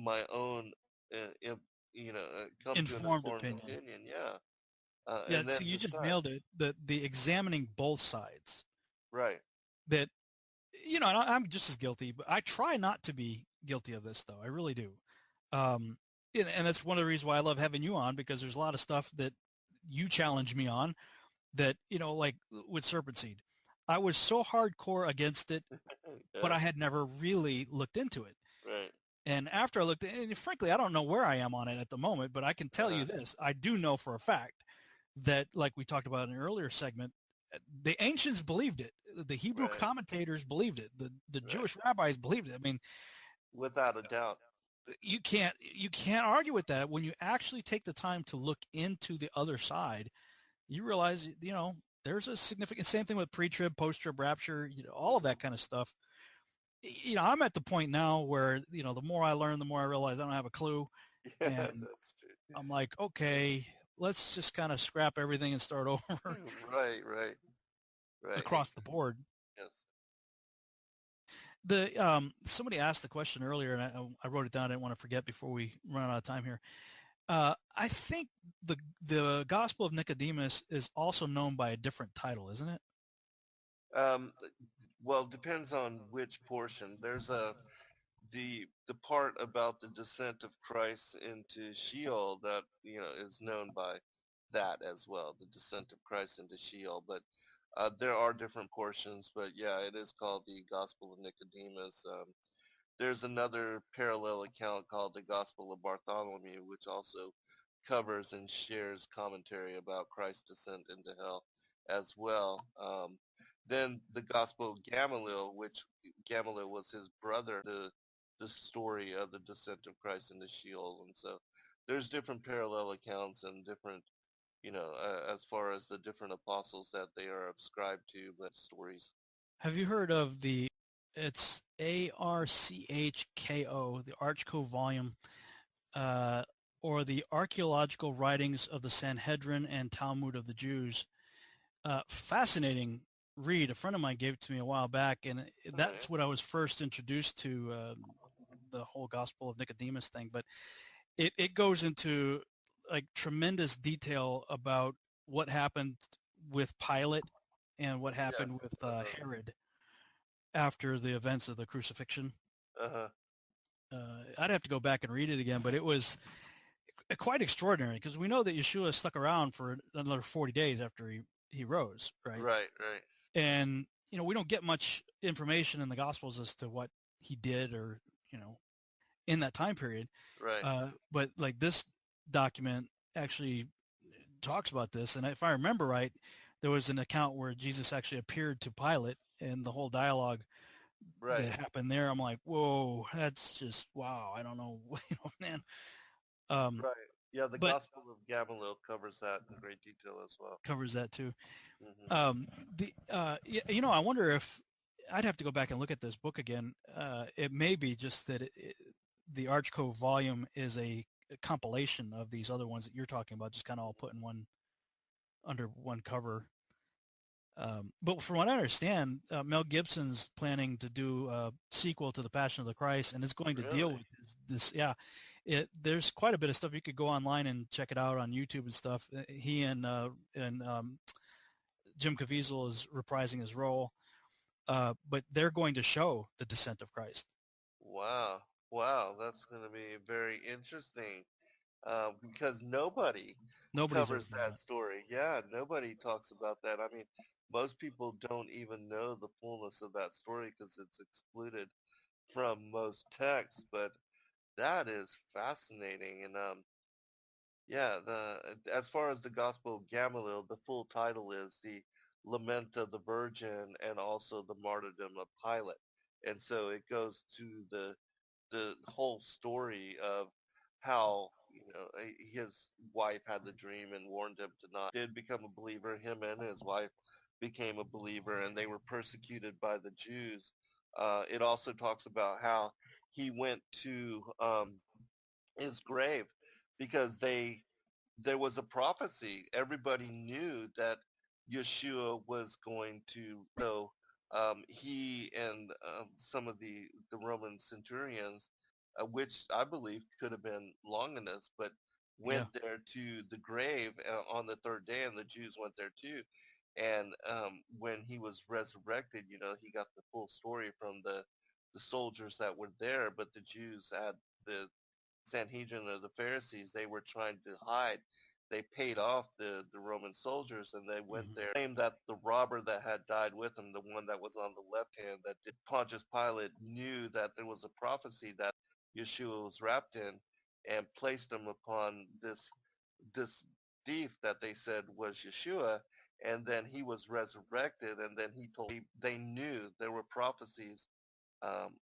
my own, come to an Informed informed opinion. opinion. Yeah. Yeah, And so then you just decide. nailed it. The examining both sides. Right. That, and I'm just as guilty, but I try not to be guilty of this, though. I really do. Um, and that's one of the reasons why I love having you on, because there's a lot of stuff that you challenge me on that, like with Serpent Seed. I was so hardcore against it, but Yeah. I had never really looked into it. Right. And after I looked, and frankly, I don't know where I am on it at the moment, but I can tell Uh-huh. you this. I do know for a fact that, like we talked about in an earlier segment, the ancients believed it. The Hebrew Right. commentators believed it. The Right. Jewish rabbis believed it. I mean, Without a doubt. you can't argue with that. When you actually take the time to look into the other side, you realize, there's a significant, same thing with pre-trib, post-trib, rapture, all of Mhm. that kind of stuff. I'm at the point now where, the more I learn, the more I realize I don't have a clue. Yeah, And that's true. I'm like, okay, let's just kind of scrap everything and start over Right. Right. Right. across the board. Yes. The somebody asked the question earlier, and I wrote it down. I didn't want to forget before we run out of time here. I think the Gospel of Nicodemus is also known by a different title, isn't it? Um, well, depends on which portion. There's the part about the descent of Christ into Sheol that is known by that as well, the descent of Christ into Sheol. But there are different portions. But yeah, it is called the Gospel of Nicodemus. There's another parallel account called the Gospel of Bartholomew, which also covers and shares commentary about Christ's descent into hell as well. Then the Gospel of Gamaliel, which Gamaliel was his brother, the story of the descent of Christ into Sheol. And so there's different parallel accounts and different, as far as the different apostles that they are ascribed to, but stories. Have you heard of it's ARCHKO, the Archko volume, uh, or the Archaeological Writings of the Sanhedrin and Talmud of the Jews? Fascinating read. A friend of mine gave it to me a while back, and All right. that's what I was first introduced to the whole Gospel of Nicodemus thing. But it goes into like tremendous detail about what happened with Pilate and what Yes. happened with Uh-huh. Herod after the events of the crucifixion. Uh-huh. I'd have to go back and read it again, but it was quite extraordinary because we know that Yeshua stuck around for another 40 days after he rose, right? Right, right. And, we don't get much information in the Gospels as to what he did or, in that time period. Right. But like this document actually talks about this. And if I remember right, there was an account where Jesus actually appeared to Pilate, and the whole dialogue Right. that happened there, I'm like, whoa, that's just, wow. I don't know, man. Um, Right. Yeah, the but Gospel of Gamaliel covers that in great detail as well. covers that too. Hmm. I wonder if I'd have to go back and look at this book again. It may be just that the Archcove volume is a compilation of these other ones that you're talking about, just kind of all put in under one cover. But from what I understand, Mel Gibson's planning to do a sequel to The Passion of the Christ, and is going to deal Really? with this. Yeah, there's quite a bit of stuff. You could go online and check it out on YouTube and stuff. He and Jim Caviezel is reprising his role, but they're going to show the descent of Christ. Wow. Wow. That's going to be very interesting because nobody Nobody's ever covers done that that. story. Yeah, nobody talks about that. I mean, most people don't even know the fullness of that story because it's excluded from most texts, but that is fascinating. And yeah, as far as the Gospel of Gamaliel, the full title is the Lament of the Virgin and also the Martyrdom of Pilate. And so it goes to the the whole story of how his wife had the dream and warned him to not. Did become a believer. Him and his wife became a believer, and they were persecuted by the Jews. It also talks about how he went to his grave because there was a prophecy. Everybody knew that Yeshua was going to. So he and some of the Roman centurions, which I believe could have been Longinus, but Yeah. went there to the grave on the third day, and the Jews went there too. And when he was resurrected, he got the full story from the soldiers that were there, but the Jews had the Sanhedrin or the Pharisees, they were trying to hide. They paid off the Roman soldiers, and they went Hmm. there. Claimed that the robber that had died with him, the one that was on the left hand, that did Pontius Pilate, knew that there was a prophecy that Yeshua was wrapped in, and placed him upon this thief that they said was Yeshua, and then he was resurrected, and then he told they knew there were prophecies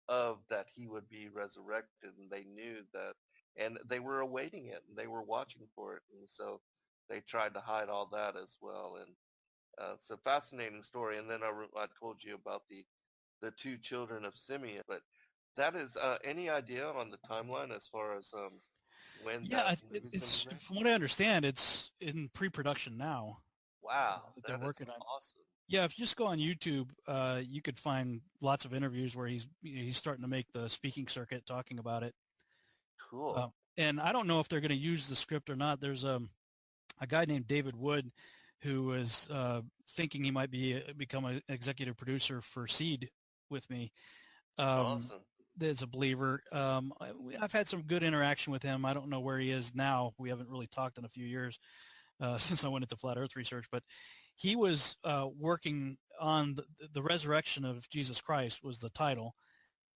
of that he would be resurrected, and they knew that, and they were awaiting it, and they were watching for it, and so they tried to hide all that as well. And it's a fascinating story. And then I told you about the two children of Simeon, but that is any idea on the timeline as far as when Yeah, that movie's going to it's be made? from what I understand, it's in pre-production now. Wow, That they're that is working on. awesome. Yeah, if you just go on YouTube, you could find lots of interviews where he's starting to make the speaking circuit, talking about it. Cool. And I don't know if they're going to use the script or not. There's a guy named David Wood who is thinking he might become an executive producer for Seed with me. Awesome. There's a believer. I've had some good interaction with him. I don't know where he is now. We haven't really talked in a few years since I went into flat Earth research, but he was working on the resurrection of Jesus Christ was the title.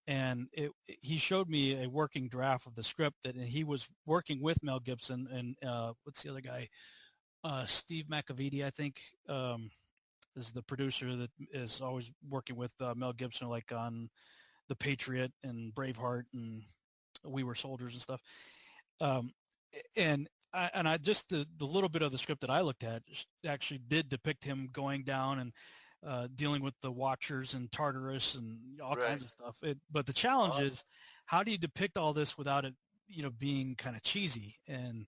And he showed me a working draft of the script and he was working with Mel Gibson and what's the other guy? Steve McAvity, I think, is the producer that is always working with Mel Gibson, like on The Patriot and Braveheart and We Were Soldiers and stuff. Um, and I just the little bit of the script that I looked at actually did depict him going down and dealing with the Watchers and Tartarus and all Right. kinds of stuff. But the challenge is, how do you depict all this without it, being kind of cheesy? And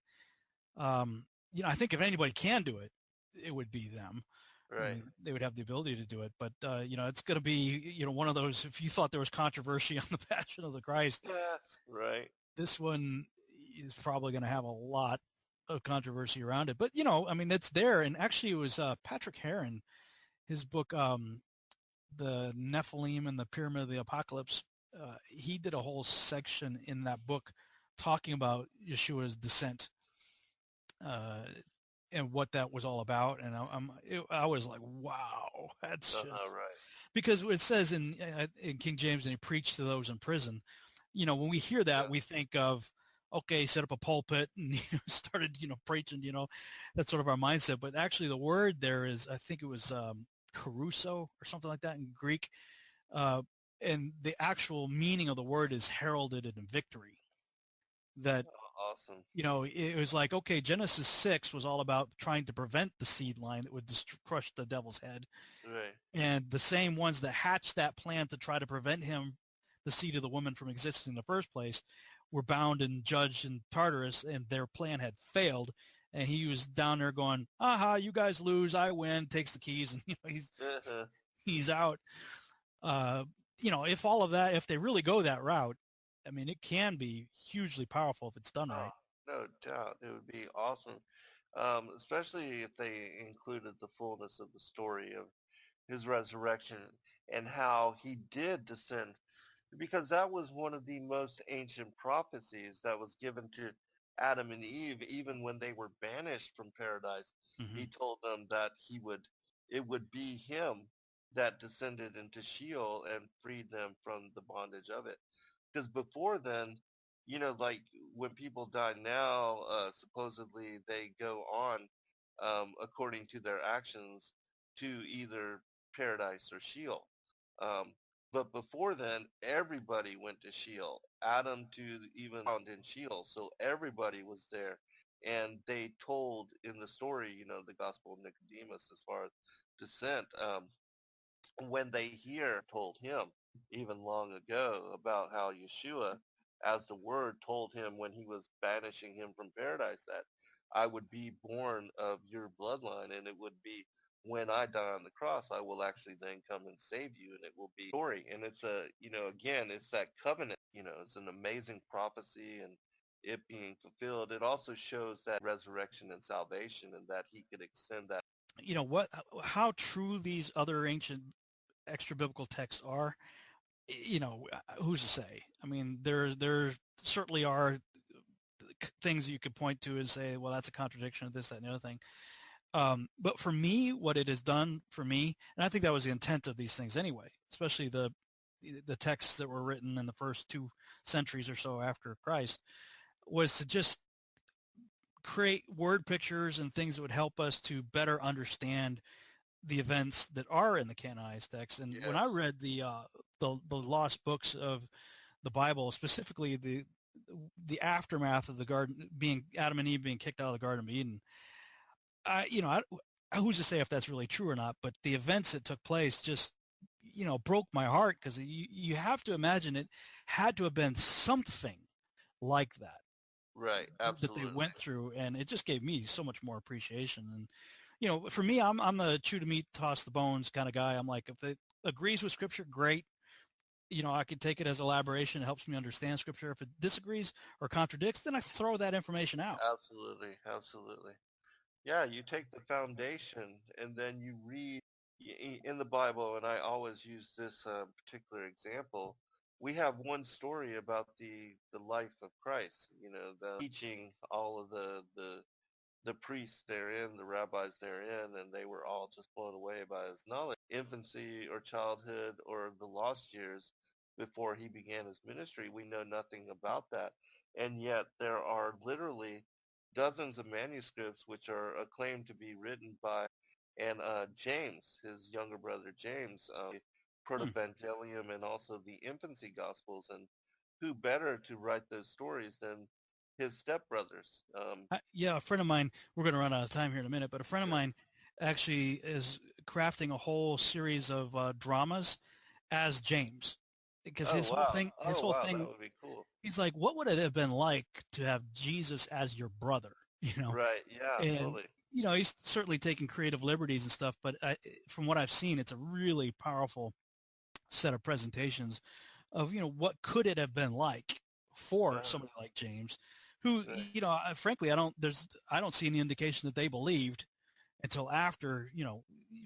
I think if anybody can do it, it would be them. Right. They would have the ability to do it. But it's going to be one of those. If you thought there was controversy on the Passion of the Christ, Right. this one is probably going to have a lot of controversy around it. But it's there. And actually, it was Patrick Heron, his book, The Nephilim and the Pyramid of the Apocalypse. He did a whole section in that book talking about Yeshua's descent and what that was all about. And I was like, wow, that's just Right. because it says in King James, and he preached to those in prison. When we hear that, we think of, okay, set up a pulpit and started, preaching, that's sort of our mindset. But actually the word there is, I think it was caruso or something like that in Greek. And the actual meaning of the word is heralded in victory. That, awesome. It was like, okay, Genesis 6 was all about trying to prevent the seed line that would crush the devil's head. Right. And the same ones that hatched that plan to try to prevent him, the seed of the woman, from existing in the first place, were bound and judged in Tartarus, and their plan had failed. And he was down there going, aha, you guys lose, I win, takes the keys, and he's out. If they really go that route, I mean, it can be hugely powerful if it's done right. No doubt. It would be awesome, especially if they included the fullness of the story of his resurrection and how he did descend, because that was one of the most ancient prophecies that was given to Adam and Eve, even when they were banished from paradise. Mm-hmm. He told them that it would be him that descended into Sheol and freed them from the bondage of it. Because before then, like when people die now, supposedly they go on, according to their actions, to either paradise or Sheol. But before then, everybody went to Sheol. Adam to even found in Sheol. So everybody was there. And they told in the story, the Gospel of Nicodemus as far as descent, when they hear told him even long ago about how Yeshua, as the word told him when he was banishing him from paradise, that I would be born of your bloodline, and it would be when I die on the cross, I will actually then come and save you, and it will be story. And it's again, it's that covenant, it's an amazing prophecy, and it being fulfilled. It also shows that resurrection and salvation, and that he could extend that. How true these other ancient extra biblical texts are, who's to say? I mean, there certainly are things you could point to and say, well, that's a contradiction of this, that, and the other thing. But for me, what it has done for me, and I think that was the intent of these things anyway, especially the texts that were written in the first 2 centuries or so after Christ, was to just create word pictures and things that would help us to better understand the events that are in the canonized text. And when I read the lost books of the Bible, specifically the aftermath of the garden, being Adam and Eve being kicked out of the Garden of Eden, who's to say if that's really true or not? But the events that took place just, broke my heart, because you have to imagine it had to have been something like that. Right, absolutely. That they went through, and it just gave me so much more appreciation. And for me, I'm a chew the meat, toss the bones kind of guy. I'm like, if it agrees with Scripture, great. I could take it as elaboration. It helps me understand Scripture. If it disagrees or contradicts, then I throw that information out. Absolutely, absolutely. Yeah, you take the foundation, and then you read in the Bible, and I always use this particular example. We have one story about the life of Christ, the teaching all of the priests therein, the rabbis therein, and they were all just blown away by his knowledge. Infancy or childhood or the lost years before he began his ministry, we know nothing about that. And yet there are literally dozens of manuscripts which are acclaimed to be written by James, his younger brother James, Protevangelium and also the Infancy Gospels. And who better to write those stories than his stepbrothers? A friend of mine, we're going to run out of time here in a minute, but a friend of mine actually is crafting a whole series of dramas as James, because his whole thing, that would be cool. He's like, what would it have been like to have Jesus as your brother? Right. Yeah. And, totally. He's certainly taking creative liberties and stuff, but from what I've seen, it's a really powerful set of presentations of, what could it have been like for somebody like James, who, frankly, I don't see any indication that they believed until after,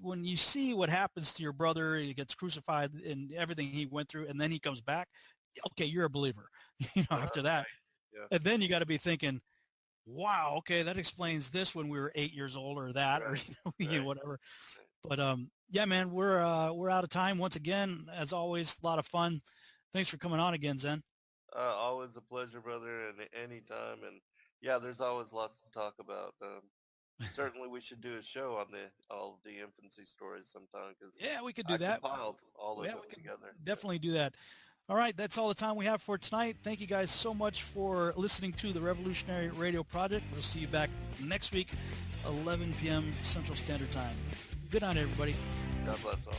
when you see what happens to your brother, he gets crucified and everything he went through, and then he comes back. Okay, you're a believer, after that. Yeah. And then you got to be thinking, wow, okay, that explains this when we were 8 years old or that, or whatever. But yeah, man, we're out of time once again. As always, a lot of fun. Thanks for coming on again, Zen. Always a pleasure, brother, and anytime. And yeah, there's always lots to talk about. Certainly, we should do a show on all of the infancy stories sometime. Cause we could do that. Compiled all of them together. Definitely do that. All right, that's all the time we have for tonight. Thank you guys so much for listening to the Revolutionary Radio Project. We'll see you back next week, 11 p.m. Central Standard Time. Good night, everybody. God bless all.